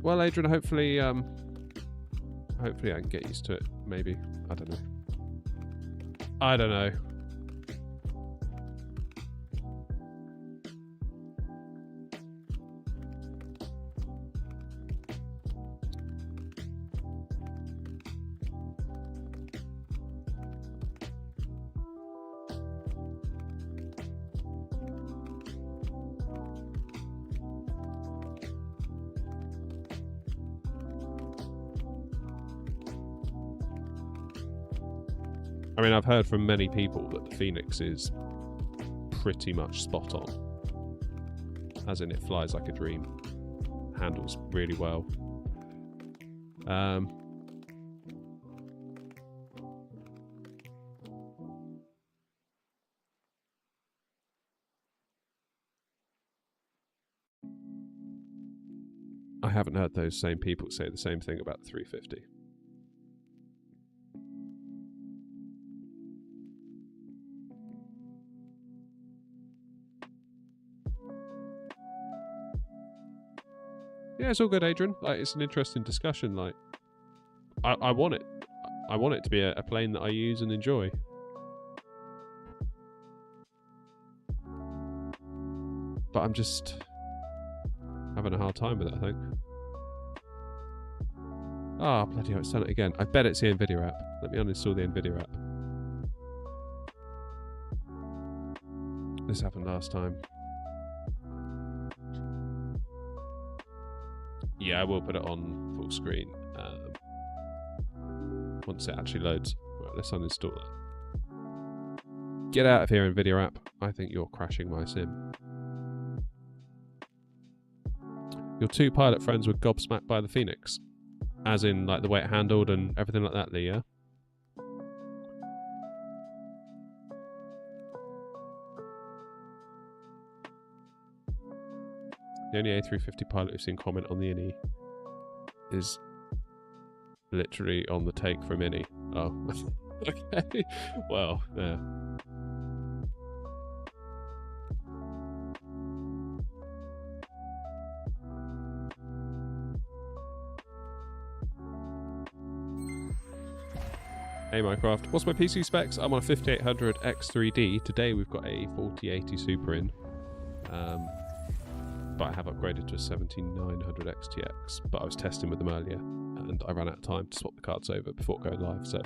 Well, Adrian, hopefully I can get used to it. Maybe. I don't know. I don't know. I mean, I've heard from many people that the Phoenix is pretty much spot on. As in, it flies like a dream. Handles really well. I haven't heard those same people say the same thing about the 350. Yeah, it's all good, Adrian. Like, it's an interesting discussion. Like, I want it. I want it to be a plane that I use and enjoy. But I'm just having a hard time with it, I think. Ah, bloody hell, it's done it again. I bet it's the NVIDIA app. Let me uninstall the NVIDIA app. This happened last time. Yeah, I will put it on full screen once it actually loads. Right, let's uninstall that. Get out of here, NVIDIA app. I think you're crashing my sim. Your two pilot friends were gobsmacked by the Phoenix. As in, like, the way it handled and everything like that, Lee, yeah? The only A350 pilot we've seen comment on the INI is literally on the take from INI. Oh, okay. Well, yeah. Hey Minecraft, what's my PC specs? I'm on a 5800 X3D. Today we've got a 4080 Super in. But I have upgraded to a 17900 XTX, but I was testing with them earlier and I ran out of time to swap the cards over before going live, so.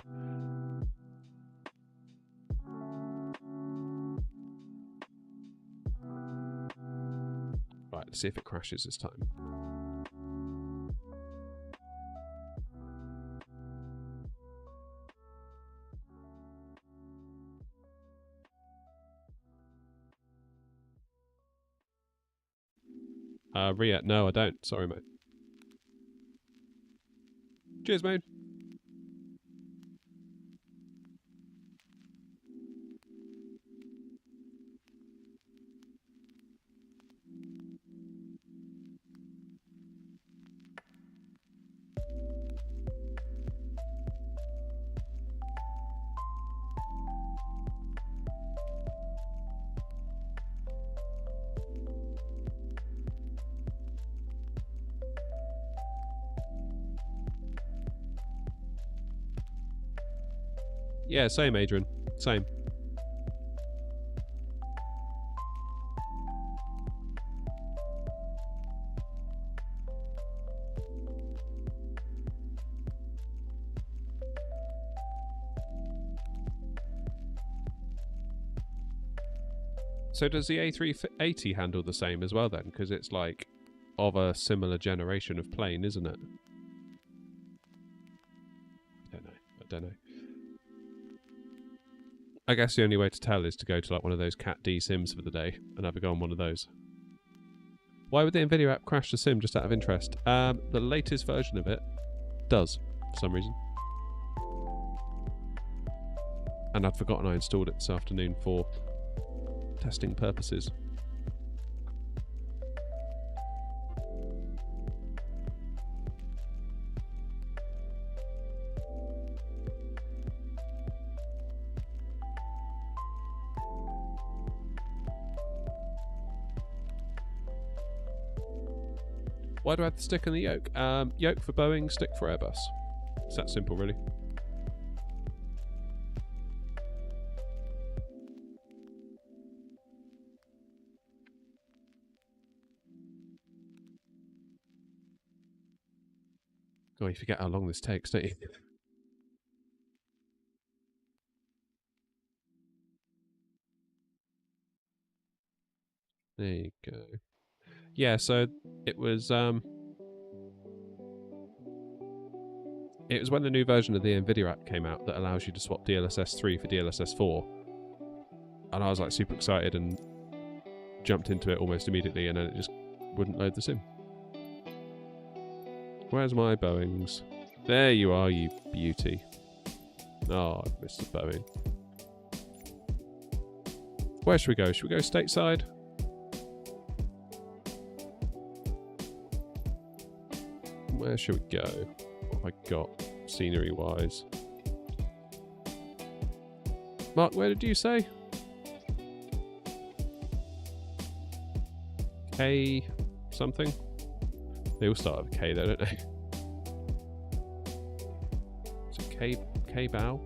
Right, let's see if it crashes this time. Ria, no, I don't. Sorry, mate. Cheers, mate. Yeah, same, Adrian. Same. So does the A380 handle the same as well then? Because it's like of a similar generation of plane, isn't it? I don't know. I guess the only way to tell is to go to like one of those Cat D sims for the day and have a go on one of those. Why would the NVIDIA app crash the sim, just out of interest? The latest version of it does, for some reason. And I'd forgotten I installed it this afternoon for testing purposes. Why do I have the stick and the yoke? Yoke for Boeing, stick for Airbus. It's that simple, really. God, you forget how long this takes, don't you? There you go. Yeah, so it was when the new version of the NVIDIA app came out that allows you to swap DLSS 3 for DLSS 4. And I was like super excited and jumped into it almost immediately, and then it just wouldn't load the sim. Where's my Boeings? There you are, you beauty. Oh, Mr. Boeing. Where should we go? Should we go stateside? Where should we go? What have I got, scenery-wise? Mark, where did you say? K something? They all start with K though, don't they? So K bow?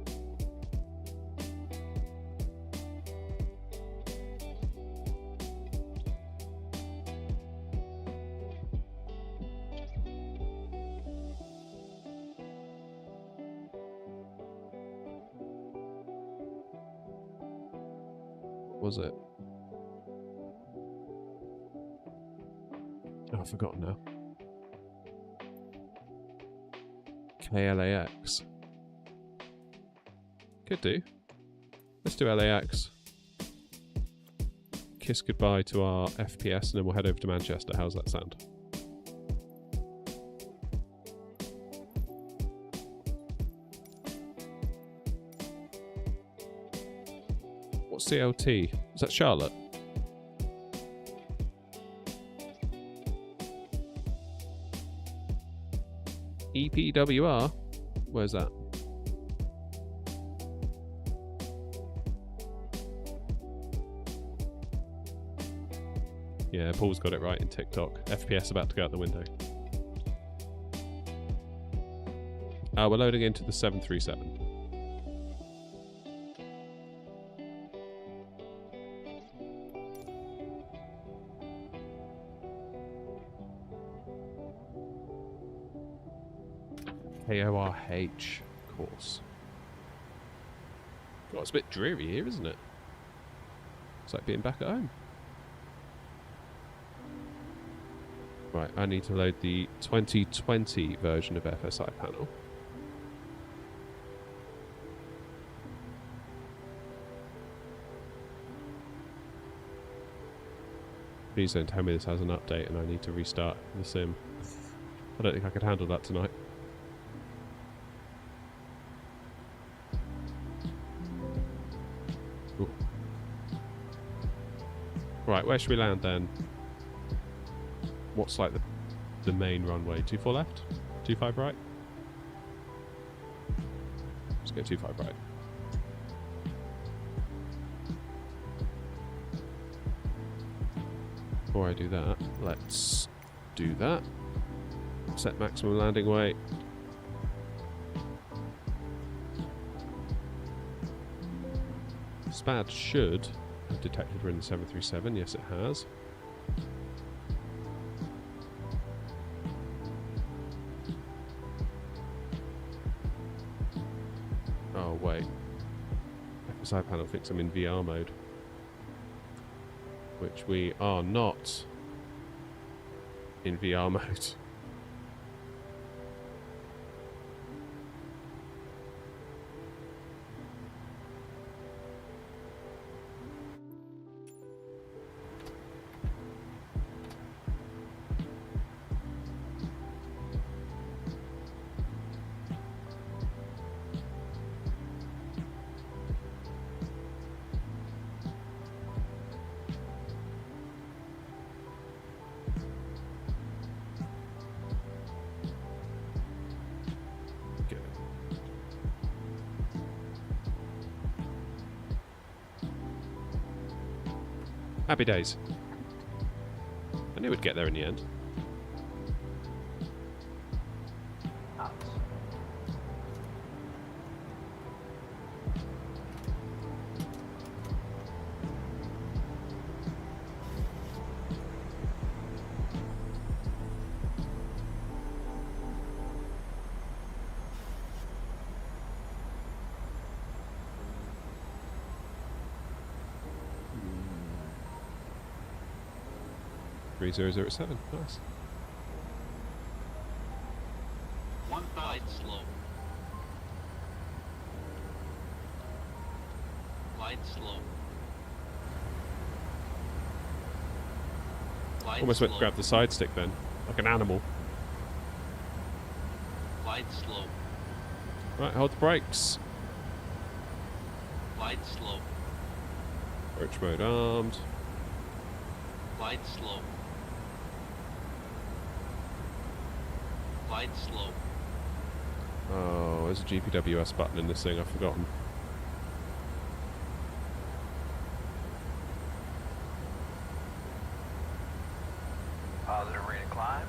Was it? Oh, I've forgotten now. KLAX. Could do. Let's do LAX. Kiss goodbye to our FPS and then we'll head over to Manchester. How's that sound? What's CLT? Is that Charlotte? EPWR? Where's that? Yeah, Paul's got it right in TikTok. FPS about to go out the window. We're loading into the 737. KORH, of course. God, it's a bit dreary here, isn't it? It's like being back at home. Right, I need to load the 2020 version of FSI Panel. Please don't tell me this has an update and I need to restart the sim. I don't think I could handle that tonight. Ooh. Right, where should we land then? What's like the main runway? 24 left? 25 right? Let's go 25 right. Before I do that, let's do that. Set maximum landing weight. SPAD should have detected we're in the 737. Yes, it has. Oh, wait. FSI Panel thinks I'm in VR mode. which we are not in VR mode. Happy days. I knew we'd get there in the end. Three 007. Nice. One wide slope. Wide slope. Wide Almost went to slope. grab the side stick then, like an animal. Wide slope. Right, hold the brakes. Wide slope. Approach mode armed. Wide slope. Wide slope. Oh, there's a GPWS button in this thing, I've forgotten. Positive rate of climb.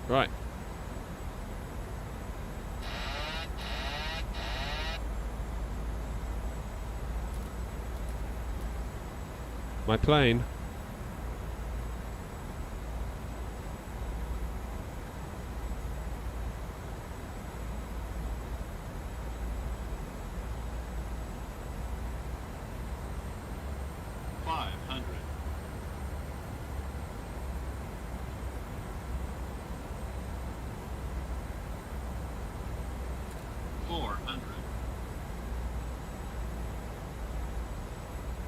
Right. My plane.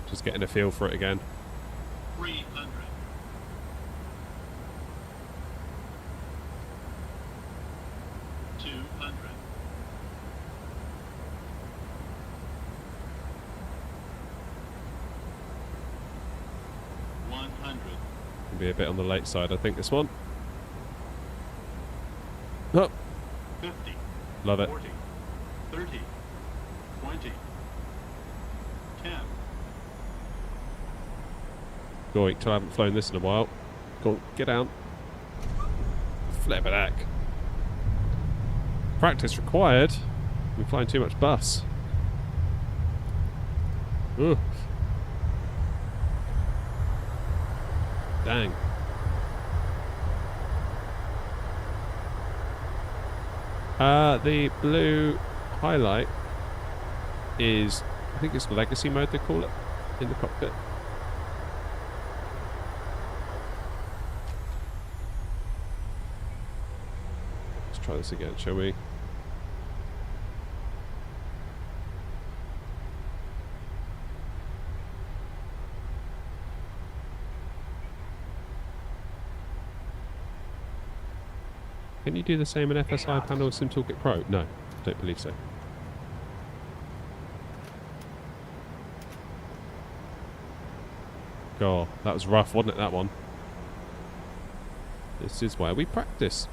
Just getting a feel for it again. 300. 200. 100. Be a bit on the late side, I think, this one. Oh, 50. love it. 40. 30. 20. 10. Goik, till I haven't flown this in a while. Go on, get down. Flip it heck. Practice required. We're flying too much bus. Ugh. Dang. The blue highlight is, I think it's legacy mode they call it, in the cockpit. Let's try this again, shall we? Can you do the same in FSI Panel with SimToolkit Pro? No, don't believe so. God, that was rough, wasn't it, that one? This is where we practice.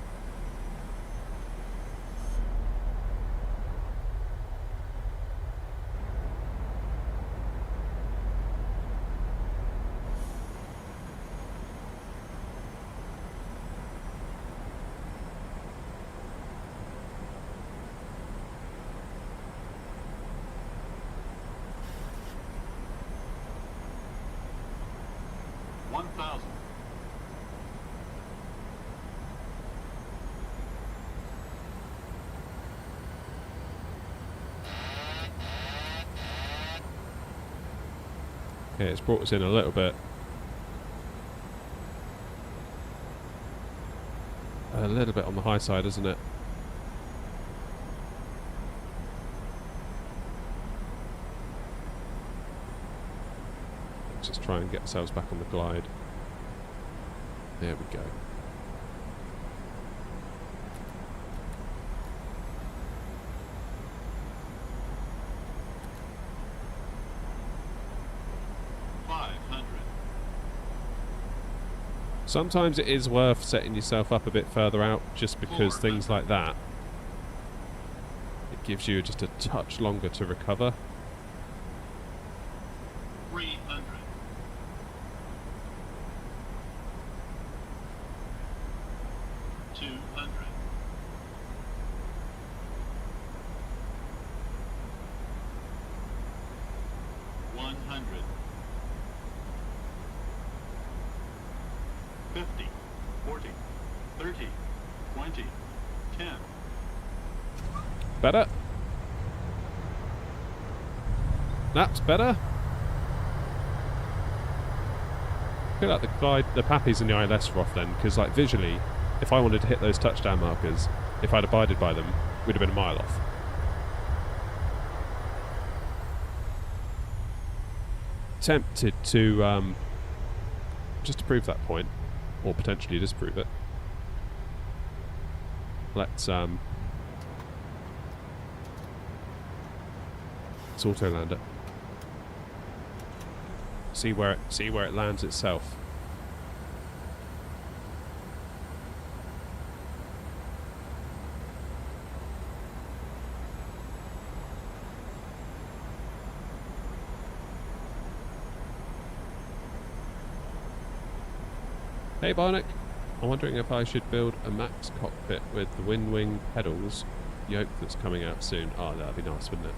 Okay, it's brought us in a little bit. A little bit on the high side, isn't it? Let's just try and get ourselves back on the glide. There we go. Sometimes it is worth setting yourself up a bit further out, just because things like that, it gives you just a touch longer to recover. 300. 200. 100. 50, 40, 30, 20, 10. Better? That's better? I feel like the glide, the pappies and the ILS are off then, because like visually, if I wanted to hit those touchdown markers, if I'd abided by them, we'd have been a mile off. Tempted to, just to prove that point, or potentially disprove it. Let's auto land it. See where it lands itself. Hey Barnick, I'm wondering if I should build a max cockpit with the wind wing pedals yoke that's coming out soon. Oh, that'd be nice, wouldn't it?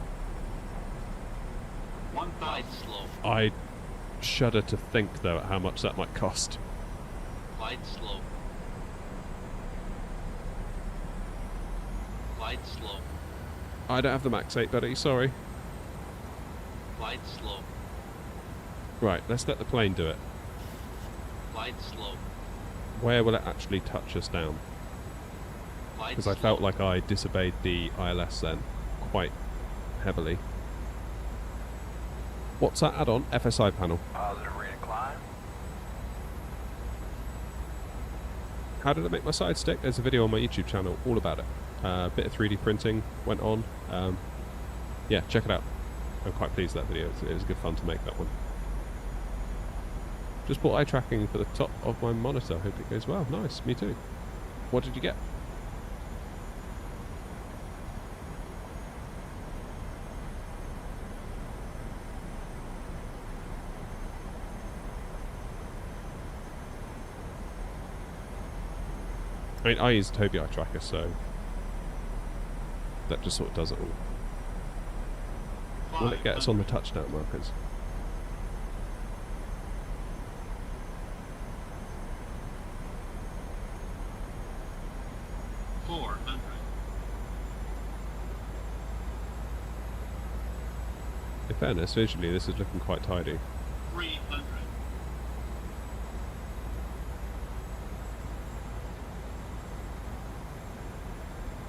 1,000 slope. I shudder to think though at how much that might cost. Glide slope. Glide slope. I don't have the max 8, buddy, sorry. Glide slope. Right, let's let the plane do it. Glide slope. Where will it actually touch us down? Glide Because I slope. felt like I disobeyed the ILS then quite heavily. What's that add-on? FSI panel. Positive rate of climb. How did I make my side stick? There's a video on my YouTube channel all about it. A bit of 3D printing went on. Yeah, check it out. I'm quite pleased with that video. It was good fun to make that one. Just bought eye tracking for the top of my monitor. Hope it goes well. Nice, me too. What did you get? I mean, I use Tobii eye tracker, so that just sort of does it all. Will it get us on the touchdown markers? In fairness, visually this is looking quite tidy. 300.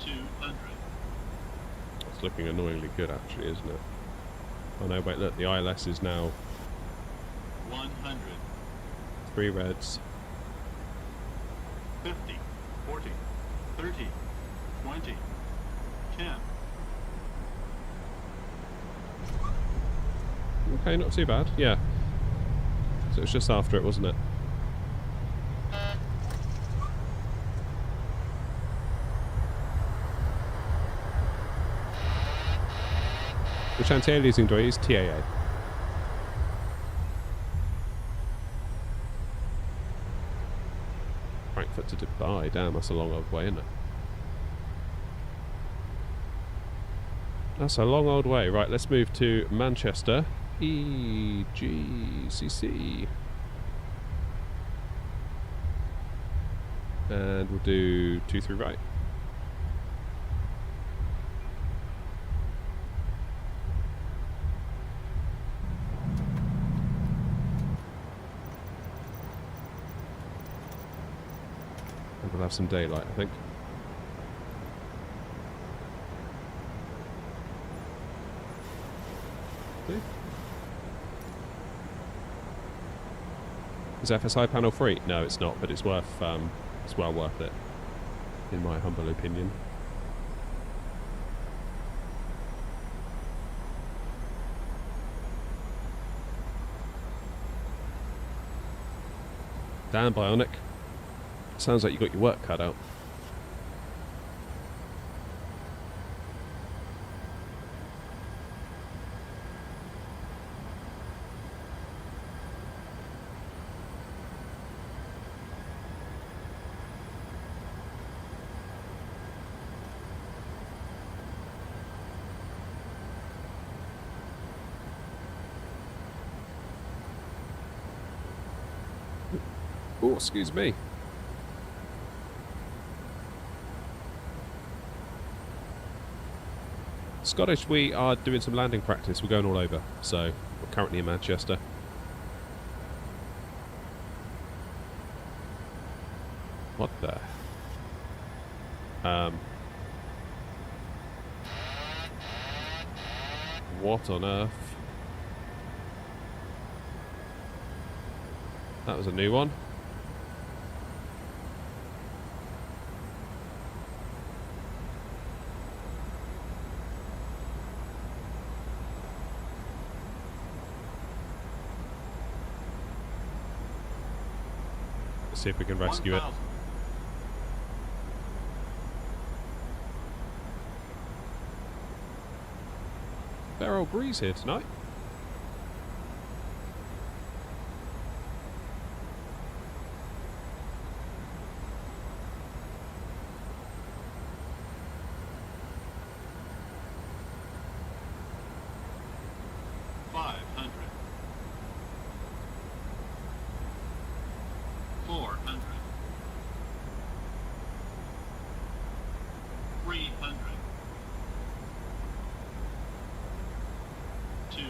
200. It's looking annoyingly good actually, isn't it? Oh no, wait, look, the ILS is now 100. 3 reds. 50, 40, 30, 20, 10. Okay, not too bad, yeah. So it's just after it, wasn't it? Which anti-aliasing do I use? TAA. Frankfurt to Dubai, damn, that's a long old way, isn't it? That's a long old way. Right, let's move to Manchester. EGCC. And we'll do 2 through right. have some daylight, I think. See? Is FSI Panel free? No, it's not, but it's worth. It's well worth it, in my humble opinion. Damn, Bionic. Sounds like you got your work cut out. Oh, excuse me. Scottish, we are doing some landing practice. We're going all over. So, we're currently in Manchester. What the? What on earth? That was a new one. See if we can rescue it. 1,000. Fair old breeze here tonight.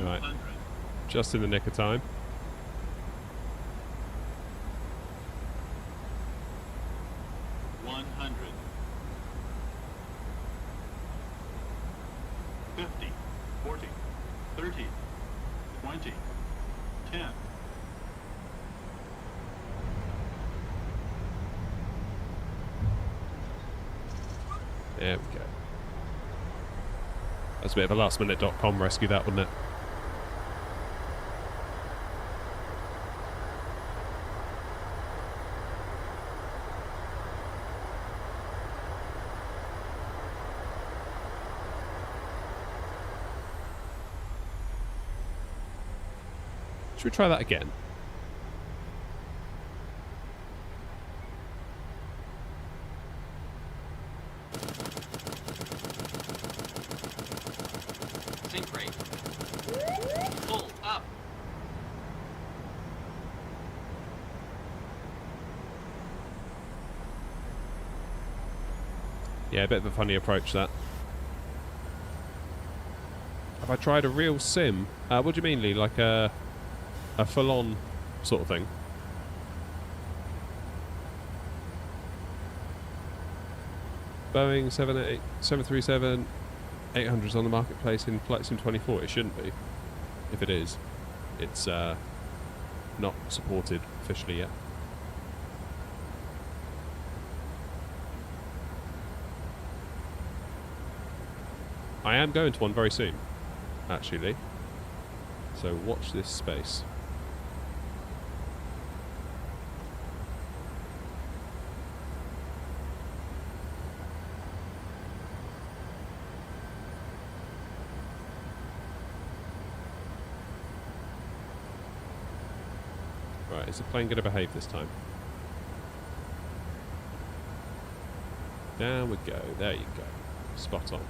Right. Just in the nick of time. There we go. That's a bit of a lastminute.com rescue, that, wasn't it? Should we try that again? Sink rate. Pull up. Yeah, a bit of a funny approach, that. Have I tried a real sim? What do you mean, Lee? Like a full-on sort of thing? Boeing 737 800s on the marketplace in Flight Sim 24. It shouldn't be. If it is, it's not supported officially yet. I am going to one very soon, actually. So watch this space. Right, is the plane going to behave this time? Down we go. There you go. Spot on.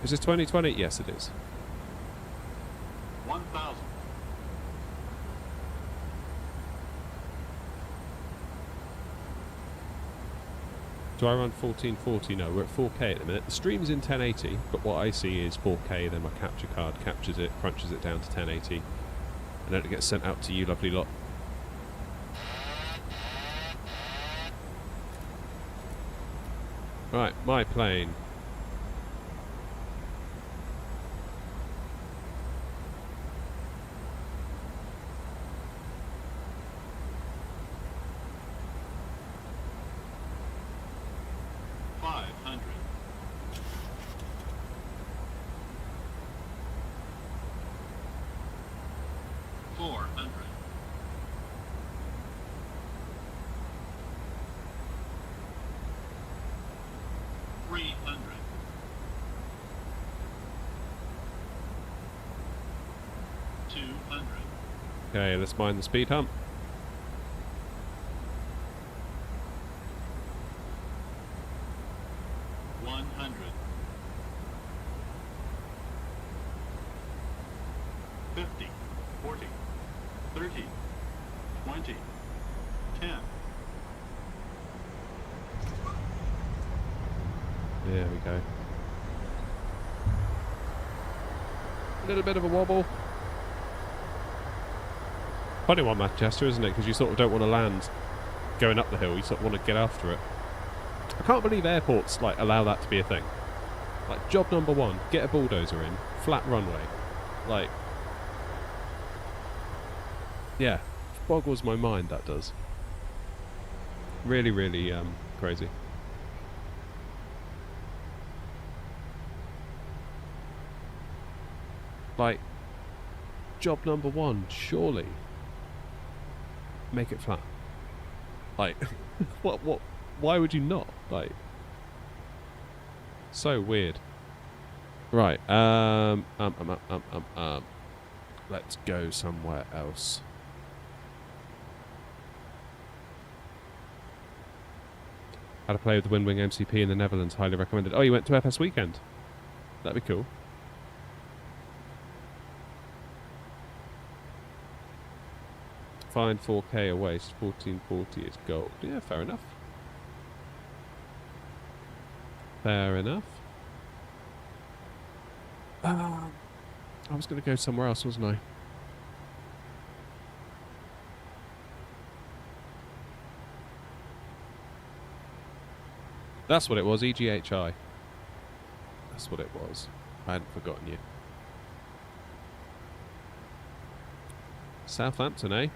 Is this 2020? Yes, it is. 1,000. Do I run 1440? No, we're at 4K at the minute. The stream's in 1080, but what I see is 4K, then my capture card captures it, crunches it down to 1080, and then it gets sent out to you, lovely lot. Right, my plane. Okay, let's mind the speed hump. There we go. A little bit of a wobble. Funny one, Manchester, isn't it? Because you sort of don't want to land going up the hill. You sort of want to get after it. I can't believe airports like allow that to be a thing. Like, job number one, get a bulldozer in, flat runway. Like, yeah, boggles my mind, that does. Really, really crazy. Like, job number one, surely make it flat. Like, what, why would you not? Like, so weird. Right, let's go somewhere else. How to play with the Windwing MCP in the Netherlands, highly recommended. Oh, you went to FS Weekend? That'd be cool. Find 4K a waste, 1440 is gold. Yeah, fair enough. Fair enough. I was going to go somewhere else, wasn't I? That's what it was, EGHI. That's what it was. I hadn't forgotten you. Southampton, eh?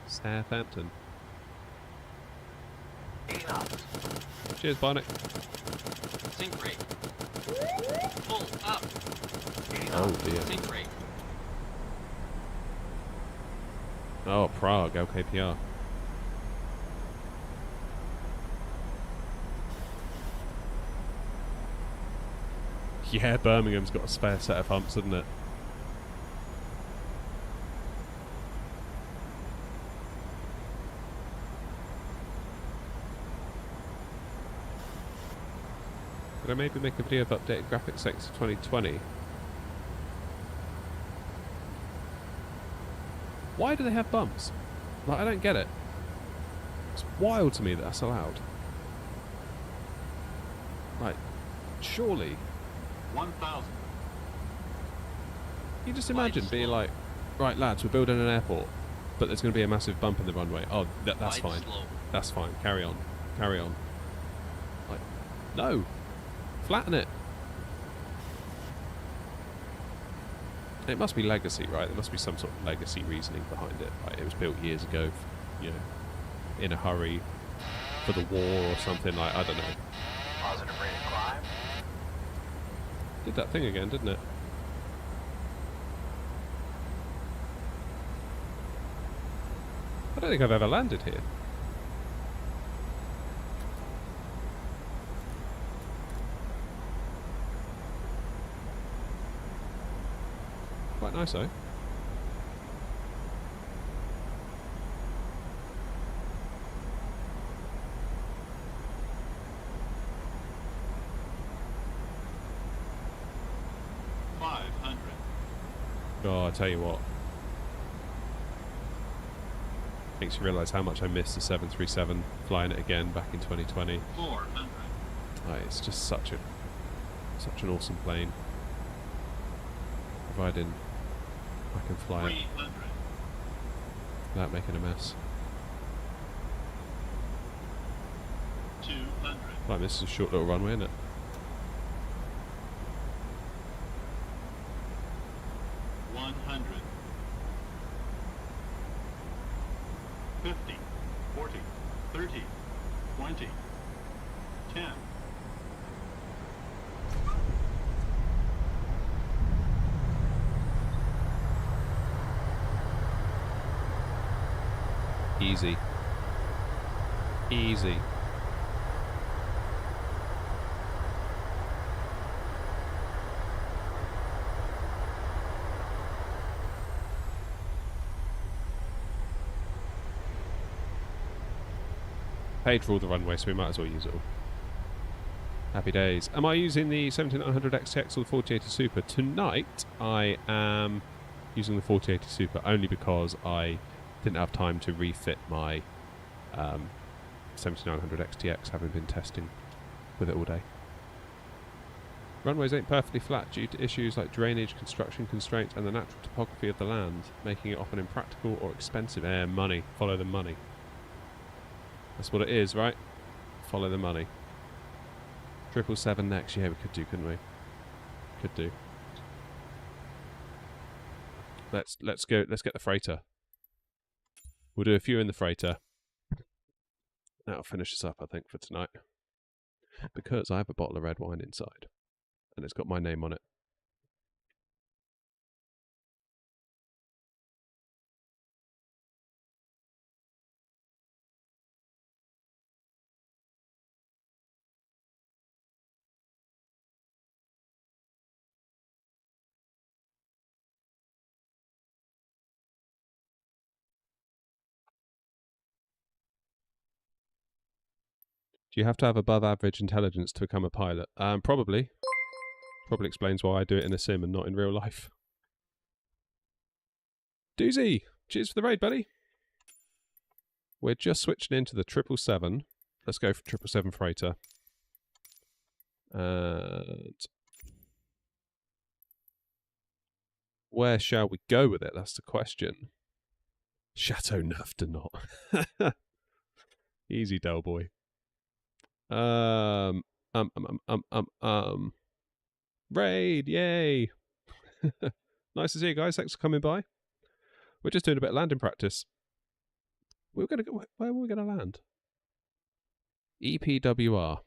Southampton. Cheers, Barnett. Sink rate. Pull up. Oh dear. Sink rate. Oh, Prague, LKPR. Yeah, Birmingham's got a spare set of humps, hasn't it? Could I maybe make a video of updated graphics settings for 2020? Why do they have bumps? Like, I don't get it. It's wild to me that that's allowed. Like, surely. 1,000. You just imagine being like, right lads, we're building an airport, but there's going to be a massive bump in the runway. Oh, that's fine. That's fine. Carry on. Carry on. Like, no. Flatten it. It must be legacy, right? There must be some sort of legacy reasoning behind it. Like, it was built years ago, you know, in a hurry for the war or something. Like, I don't know. Positive rate of climb. Did that thing again, didn't it? I don't think I've ever landed here. Quite nice, though. Oh, I tell you what. Makes you realise how much I missed the 737 flying it again back in 2020. 400. It's just such an awesome plane. Providing I can fly it. 300. without making a mess. 200. Right, this is a short little runway, isn't it? One hundred. 50, 40, 30, 20, 10. Easy. Easy. Paid for all the runway, so we might as well use it all. Happy days. Am I using the 7900 XTX or the 4080 Super? Tonight, I am using the 4080 Super only because I didn't have time to refit my 7900 XTX, having been testing with it all day. Runways ain't perfectly flat due to issues like drainage, construction constraints, and the natural topography of the land, making it often impractical or expensive. Money. Follow the money. That's what it is, right? Follow the money. 777 next. Yeah, we could do, couldn't we? Could do. Let's go. Let's get the freighter. We'll do a few in the freighter. That'll finish us up, I think, for tonight. Because I have a bottle of red wine inside, and it's got my name on it. Do you have to have above average intelligence to become a pilot? Probably. Probably explains why I do it in a sim and not in real life. Doozy! Cheers for the raid, buddy. We're just switching into the 777. Let's go for 777 freighter. And where shall we go with it? That's the question. Chateau Neuf de Not. Easy, Del boy. Raid, yay! Nice to see you guys. Thanks for coming by. We're just doing a bit of landing practice. We're gonna go. Where were we gonna land? EPWR.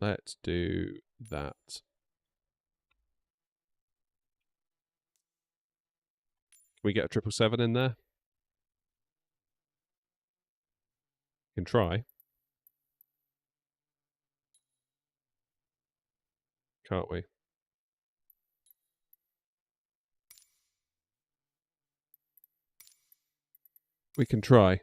Let's do that. Can we get a 777 in there? Can try. Can't we? We can try.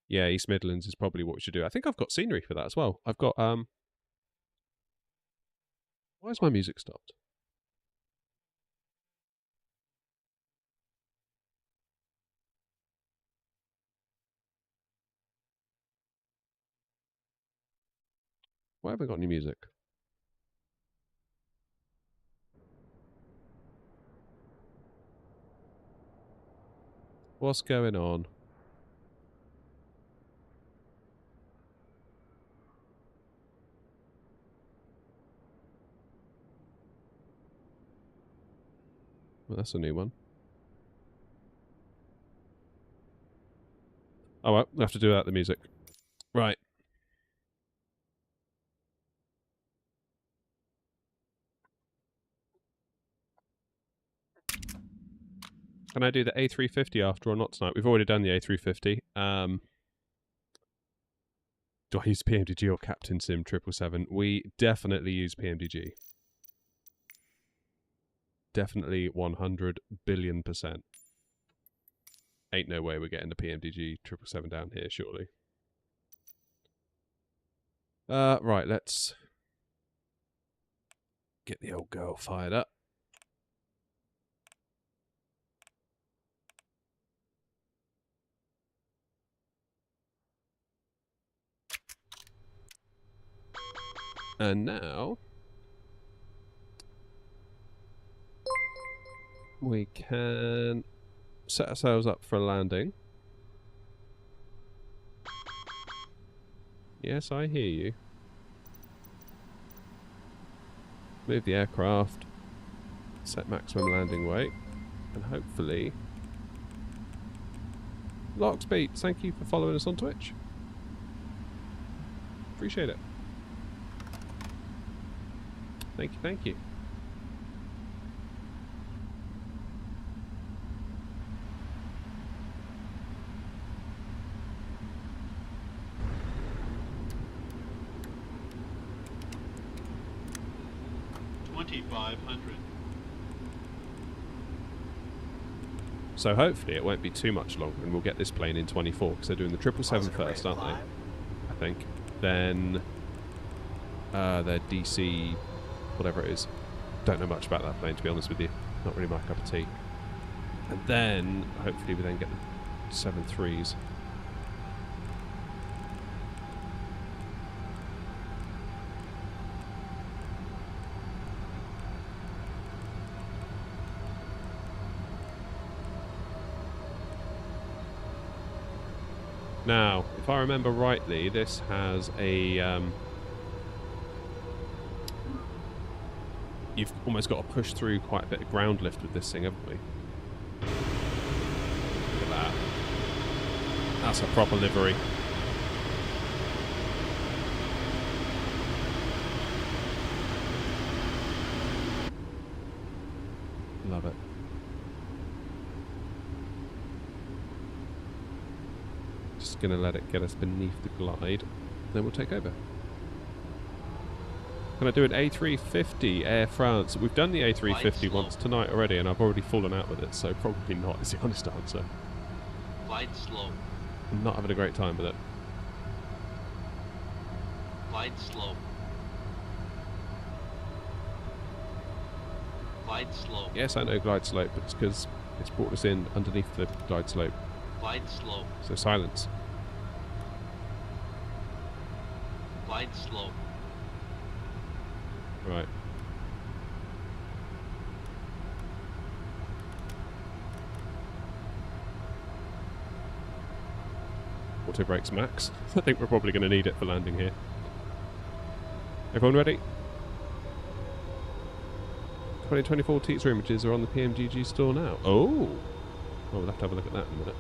Yeah, East Midlands is probably what we should do. I think I've got scenery for that as well. I've got why has my music stopped? Why haven't I got any music? What's going on? Well, that's a new one. Oh well, we have to do without the music. Right. Can I do the A350 after or not tonight? We've already done the A350. Do I use PMDG or Captain Sim 777? We definitely use PMDG. Definitely 100 billion%. Ain't no way we're getting the PMDG 777 down here, surely. Right, let's get the old girl fired up. And now we can set ourselves up for a landing. Yes, I hear you. Move the aircraft, set maximum landing weight, and hopefully... Lockspeed, thank you for following us on Twitch. Appreciate it. Thank you, thank you. So hopefully it won't be too much longer and we'll get this plane in 24 because they're doing the 777 first, aren't they? I think. Then their DC, whatever it is. Don't know much about that plane, to be honest with you. Not really my cup of tea. And then hopefully we then get the 7.3s. Now, if I remember rightly, this has a... you've almost got to push through quite a bit of ground lift with this thing, haven't we? Look at that. That's a proper livery. Love it. Just going to let it get us beneath the glide, then we'll take over. Can I do an A350 Air France? We've done the A350 once tonight already, and I've already fallen out with it, so probably not is the honest answer. Glide slow. I'm not having a great time with it. Glide slow. Glide slow. Yes, I know glide slope, but it's because it's brought us in underneath the glide slope. Glide slow. So silence. Glide slow. Right. Auto brakes max. I think we're probably going to need it for landing here. Everyone ready? 2024 teaser images are on the PMGG store now. Oh! Oh, we'll have to have a look at that in a minute.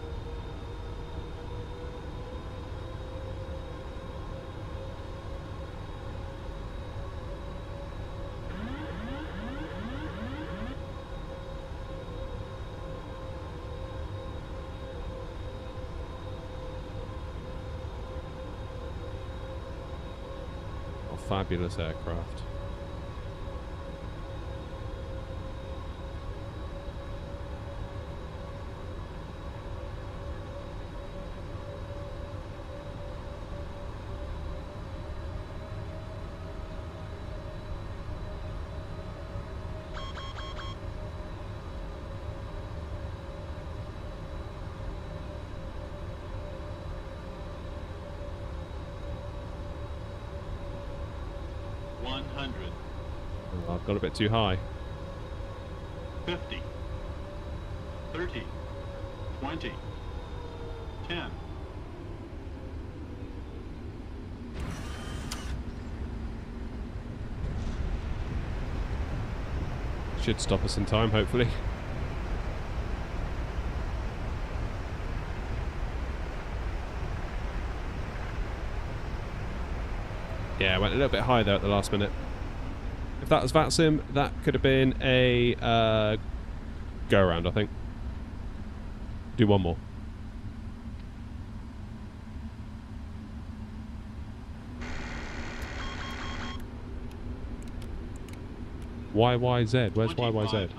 Oh, fabulous aircraft. Oh, I've got a bit too high. 50, 30, 20, 10. Should stop us in time, hopefully. Yeah, went a little bit high there at the last minute. If that was VATSIM, that could have been a go around, I think. Do one more. YYZ? Where's YYZ?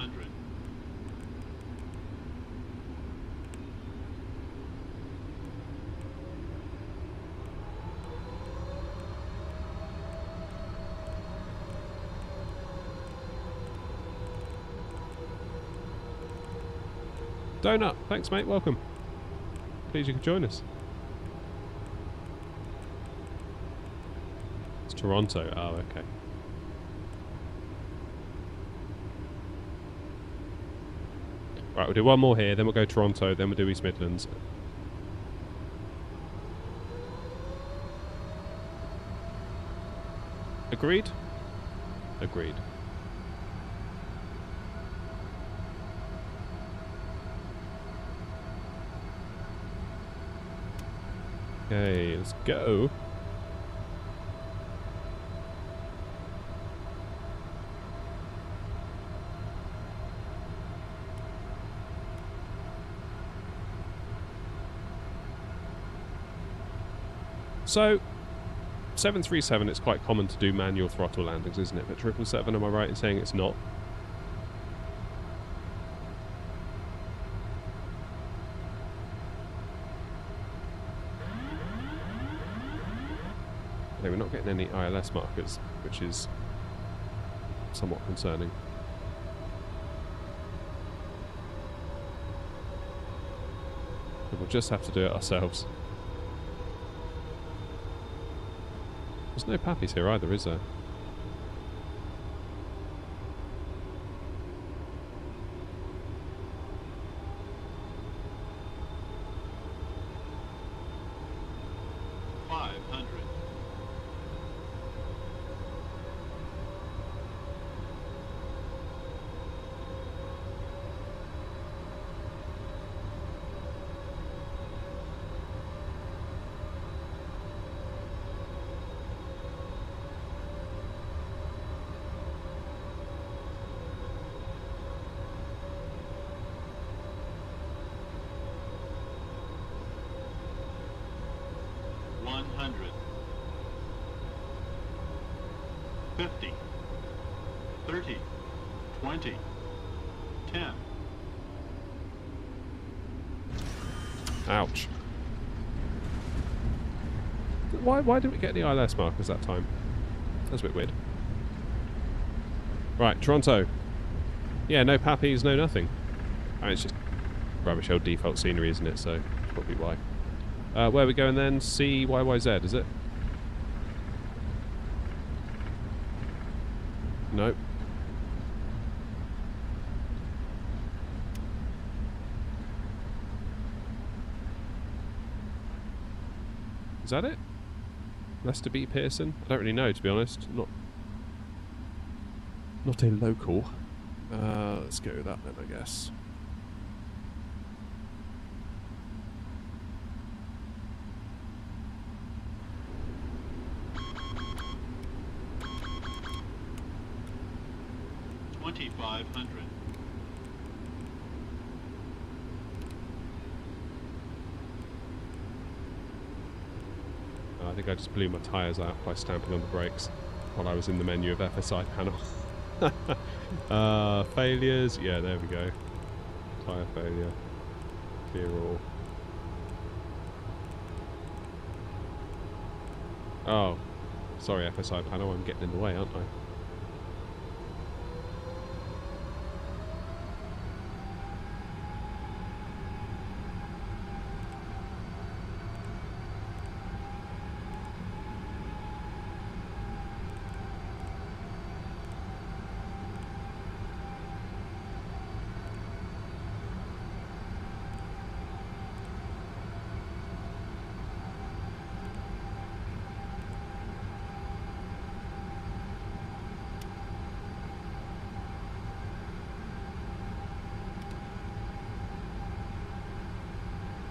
Donut, thanks mate, welcome. Please you could join us. It's Toronto, oh okay. Right, we'll do one more here, then we'll go Toronto, then we'll do East Midlands. Agreed? Agreed. Okay, let's go. So, 737, it's quite common to do manual throttle landings, isn't it? But 777, am I right in saying it's not? Okay, we're not getting any ILS markers, which is somewhat concerning. So we'll just have to do it ourselves. There's no pappies here either, is there? Ouch. Why didn't we get any ILS markers that time? That's a bit weird. Right, Toronto. Yeah, no pappies, no nothing. I mean, it's just rubbish old default scenery, isn't it? So, that's probably why. Where are we going then? CYYZ, is it? Nope. Is that it? Leicester B. Pearson? I don't really know, to be honest. Not a local. Let's go with that then, I guess. I think I just blew my tyres out by stamping on the brakes while I was in the menu of FSI Panel. Failures. Yeah, there we go. Tyre failure. Clear all. Oh. Sorry, FSI Panel. I'm getting in the way, aren't I?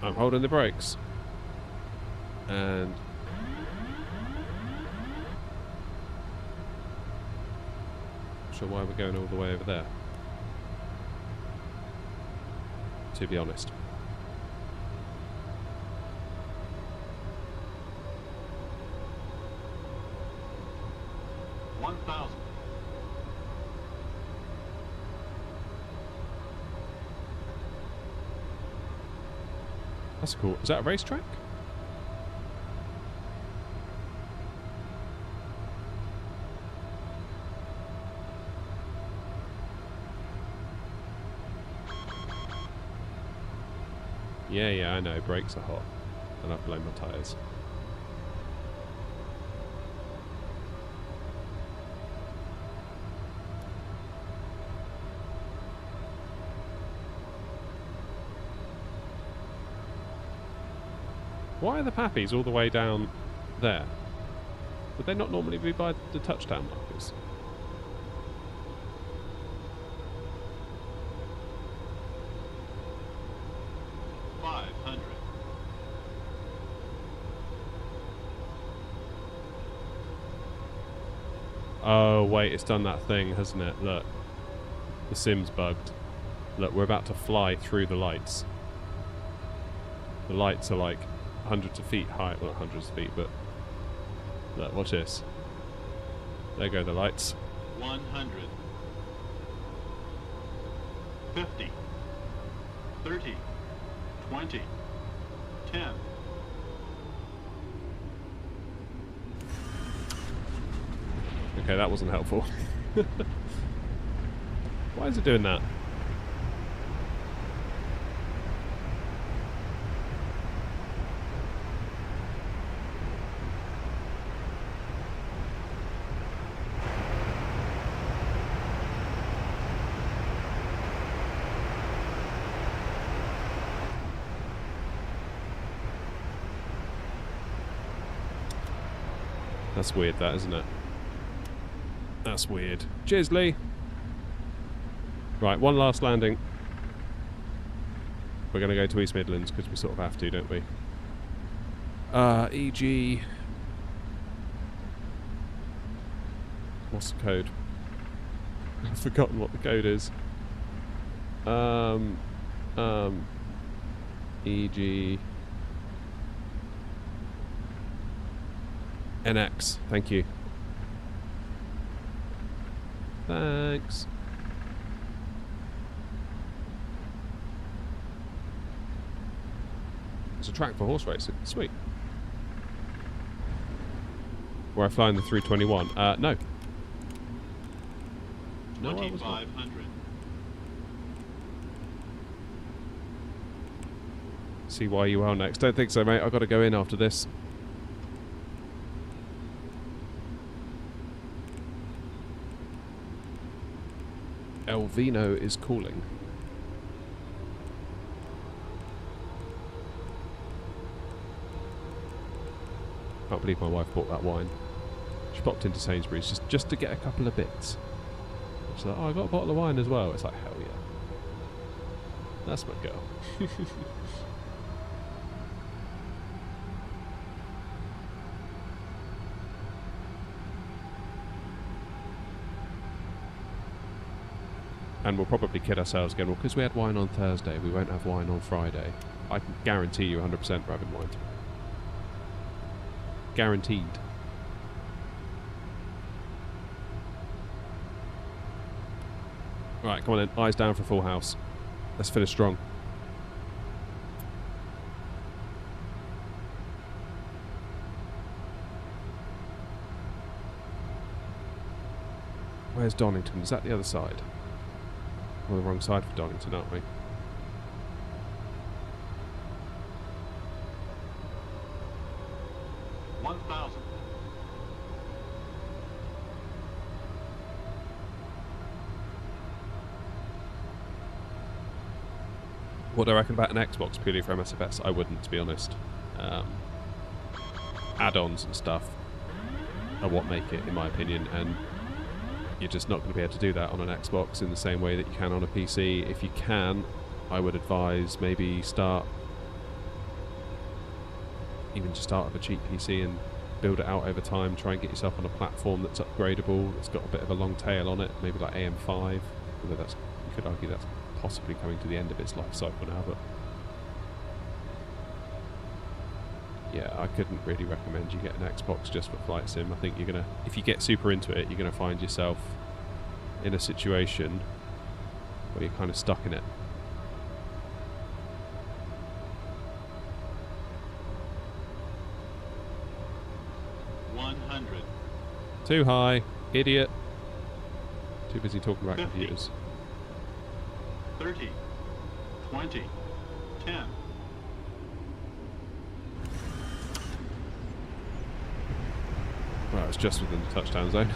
I'm holding the brakes. And not sure why we're going all the way over there, to be honest. That's cool. Is that a racetrack? Yeah, I know. Brakes are hot. And I've blown my tyres. Why are the Pappies all the way down there? Would they not normally be by the touchdown markers? Oh, wait, it's done that thing, hasn't it? Look. The sim's bugged. Look, we're about to fly through the lights. The lights are like hundreds of feet high. Well, not hundreds of feet, but... Look, watch this. There go the lights. 100. 50. 30. 20. 10. Okay, that wasn't helpful. Why is it doing that? That's weird, that, isn't it? That's weird. Cheers, Lee. Right, one last landing. We're going to go to East Midlands because we sort of have to, don't we? EG. What's the code? I've forgotten what the code is. EG. NX. Thank you. Thanks. It's a track for horse racing. Sweet. Where I fly in the 321. No. No, I was not. 2500. CYUL next. Don't think so, mate. I've got to go in after this. Elvino is calling. Can't believe my wife bought that wine. She popped into Sainsbury's just to get a couple of bits. She's like, oh, I got a bottle of wine as well. It's like, hell yeah. That's my girl. And we'll probably kid ourselves again. Well, because we had wine on Thursday, we won't have wine on Friday. I can guarantee you 100% we're having wine tomorrow. Guaranteed. Right, come on then. Eyes down for full house. Let's finish strong. Where's Donington? Is that the other side? We're on the wrong side for Donington, aren't we? What do I reckon about an Xbox purely for MSFS? I wouldn't, to be honest. Add-ons and stuff are what make it, in my opinion, and you're just not going to be able to do that on an Xbox in the same way that you can on a PC. If you can, I would advise maybe start with a cheap PC and build it out over time. Try and get yourself on a platform that's upgradable, that's got a bit of a long tail on it, maybe like AM5. Although that's, you could argue that's possibly coming to the end of its life cycle now, but yeah, I couldn't really recommend you get an Xbox just for flight sim. I think you're gonna, if you get super into it, you're gonna find yourself in a situation where you're kind of stuck in it. Too high, idiot. Too busy talking about 50. computers. 30, 20, 10. Well, it's just within the touchdown zone.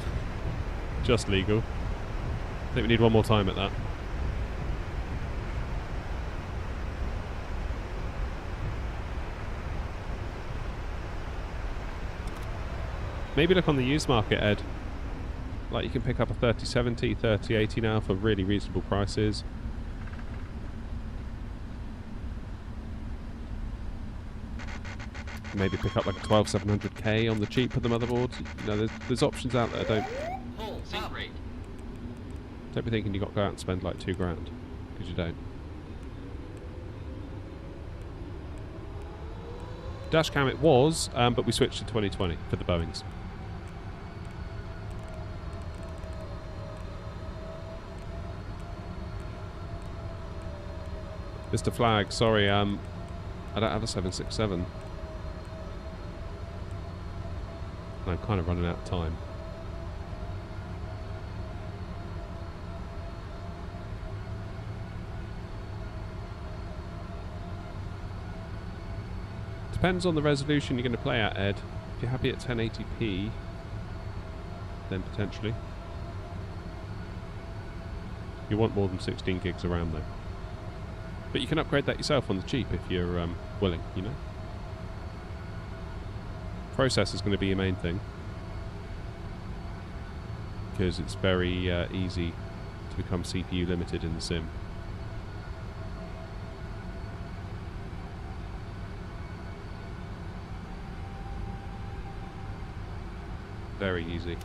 Just legal. I think we need one more time at that. Maybe look on the used market, Ed. Like, you can pick up a 3070, 3080 now for really reasonable prices. Maybe pick up like a 12700K on the cheap with the motherboards. You know, there's options out there. Full sync rate. Don't be thinking you got to go out and spend like $2 grand, because you don't. Dashcam it was, but we switched to 2020 for the Boeings. Mr. Flag, sorry, I don't have a 767. And I'm kind of running out of time. Depends on the resolution you're going to play at, Ed. If you're happy at 1080p, then potentially. You want more than 16 gigs of RAM though. But you can upgrade that yourself on the cheap if you're willing, you know. Processor's going to be your main thing, because it's very easy to become CPU limited in the sim. Very easy.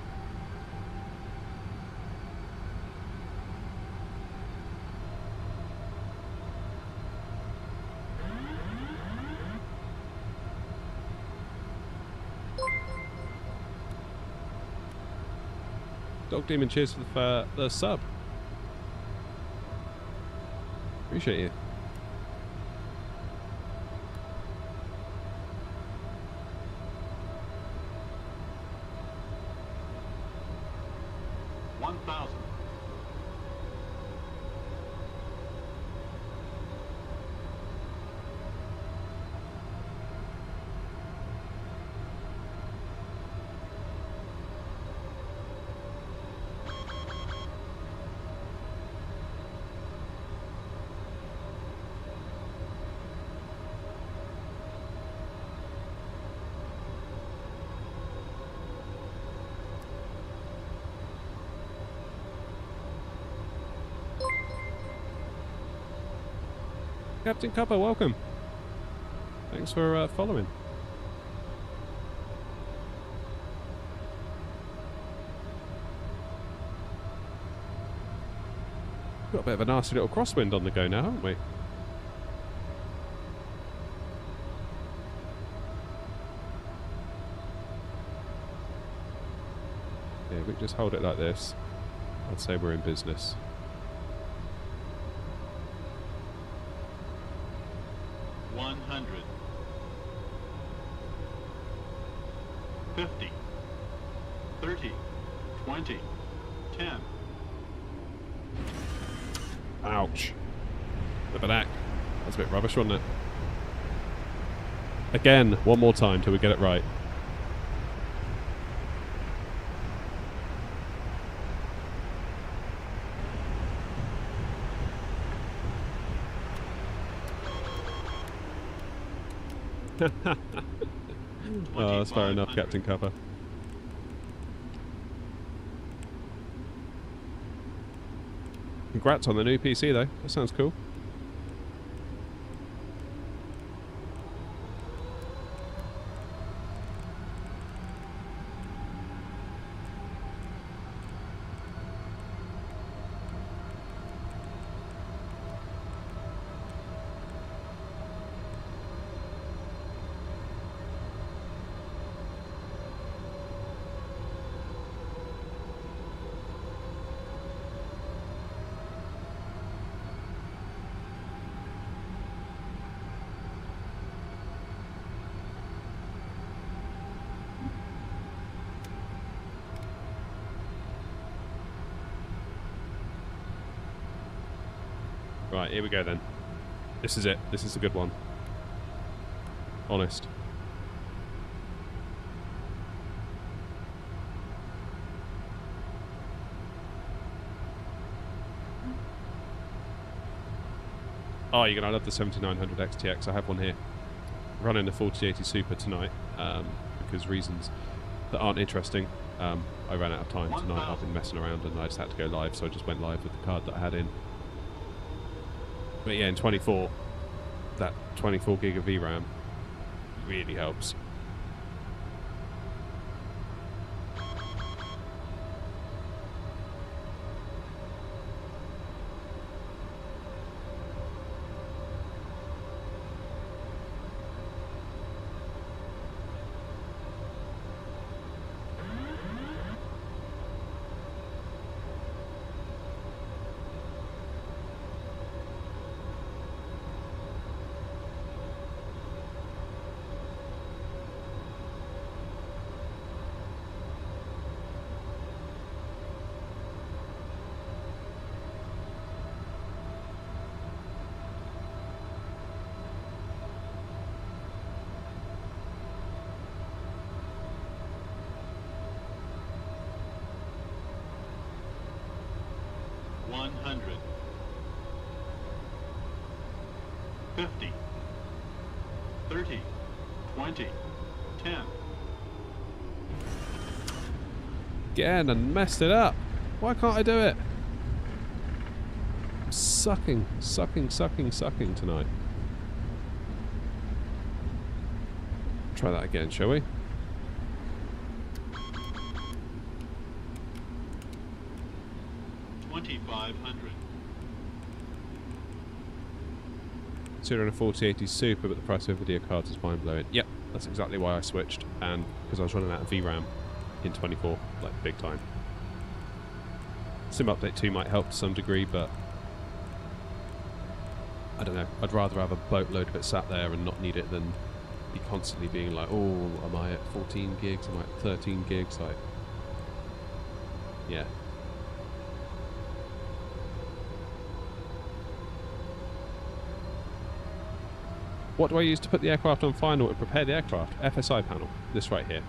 Dog Demon, cheers for the sub. Appreciate you. Captain Cuppa, welcome. Thanks for following. Got a bit of a nasty little crosswind on the go now, haven't we? Yeah, we can just hold it like this. I'd say we're in business. Ouch. Look at that. That's a bit rubbish, wasn't it? Again, one more time till we get it right. Oh, that's fair enough, Captain Cuppa. Congrats on the new PC though, that sounds cool. Right, here we go then. This is it. This is a good one. Honest. Oh, you're going to love the 7900 XTX. I have one here. Running the 4080 Super tonight because reasons. that aren't interesting. I ran out of time tonight. I've been messing around and I just had to go live, so I just went live with the card that I had in. But yeah, in 24, that 24 gig of VRAM really helps. $100. 50. 30. 20. 10. Again, and messed it up. Why can't I do it? I'm sucking tonight. Try that again, shall we? Considering a 4080 Super, but the price of video cards is mind-blowing. Yep, that's exactly why I switched, and because I was running out of VRAM in 24, like big time. Sim Update 2 might help to some degree, but I don't know. I'd rather have a boatload of it sat there and not need it than be constantly being like, oh, am I at 14 gigs? Am I at 13 gigs? Like, yeah. What do I use to put the aircraft on final and prepare the aircraft? FSI Panel. This right here.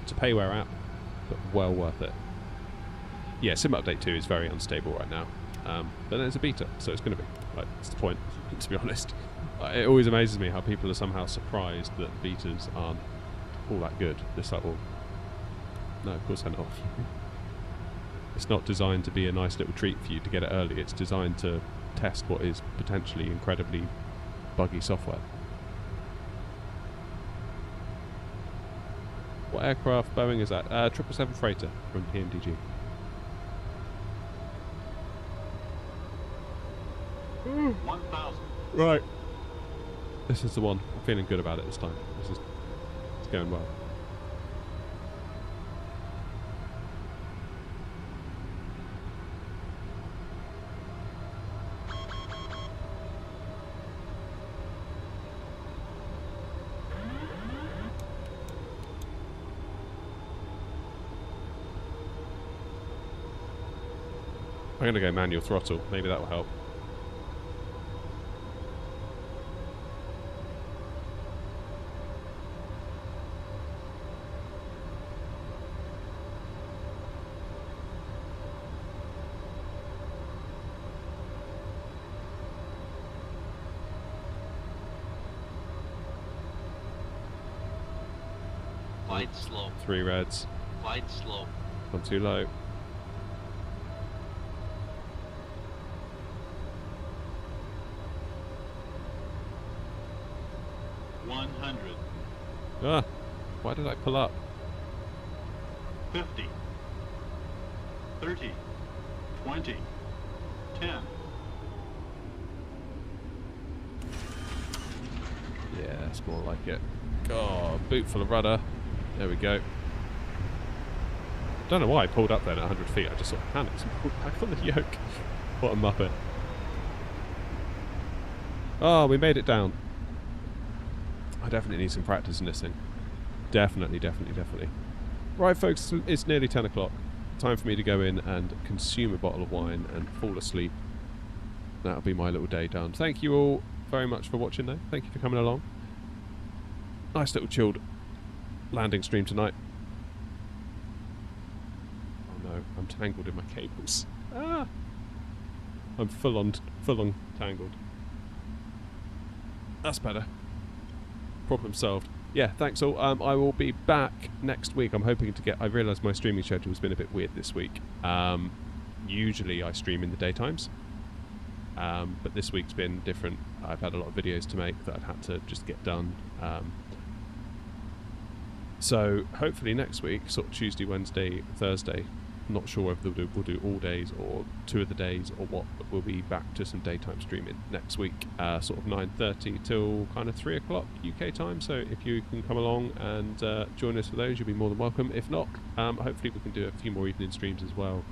It's a payware app, but well worth it. Yeah, Sim Update 2 is very unstable right now. But then it's a beta, so it's going to be. Like, that's the point, to be honest. It always amazes me how people are somehow surprised that betas aren't all that good. It's like, well, no, of course they're not. It's not designed to be a nice little treat for you to get it early. It's designed to test what is potentially incredibly buggy software. What aircraft Boeing is that? 777 Freighter from PMDG. $1,000. Right. This is the one. I'm feeling good about it this time. It's going well. I'm going to go manual throttle. Maybe that will help. Glide slow. 3 reds. Glide slow. Gone too low. Ah, why did I pull up? 50. 30. 20. 10. Yeah, that's more like it. Oh, boot full of rudder. There we go. Don't know why I pulled up then at 100 feet. I just sort of panicked and pulled back on the yoke. What a muppet. Oh, we made it down. I definitely need some practice in this thing. Definitely. Right, folks, it's nearly 10 o'clock. Time for me to go in and consume a bottle of wine and fall asleep. That'll be my little day done. Thank you all very much for watching, though. Thank you for coming along. Nice little chilled landing stream tonight. Oh no, I'm tangled in my cables. Ah! I'm full on tangled. That's better. Problem solved. yeah, thanks all. I will be back next week. I'm hoping to get... I realised my streaming schedule has been a bit weird this week. Usually I stream in the daytimes. But this week's been different. I've had a lot of videos to make that I've had to just get done. So hopefully next week, sort of Tuesday, Wednesday, Thursday, not sure whether we'll do all days or 2 of the days or what, but we'll be back to some daytime streaming next week, sort of 9:30 till kind of 3 o'clock UK time. So if you can come along and join us for those, you'll be more than welcome. If not, hopefully we can do a few more evening streams as well,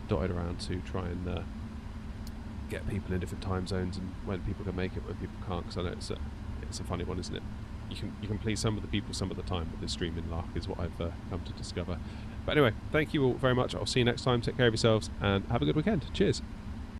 dotted around to try and get people in different time zones and when people can make it, when people can't, because I know it's a funny one, isn't it? You can please some of the people some of the time, but the streaming lark is what I've come to discover. But anyway, thank you all very much. I'll see you next time. Take care of yourselves and have a good weekend. Cheers.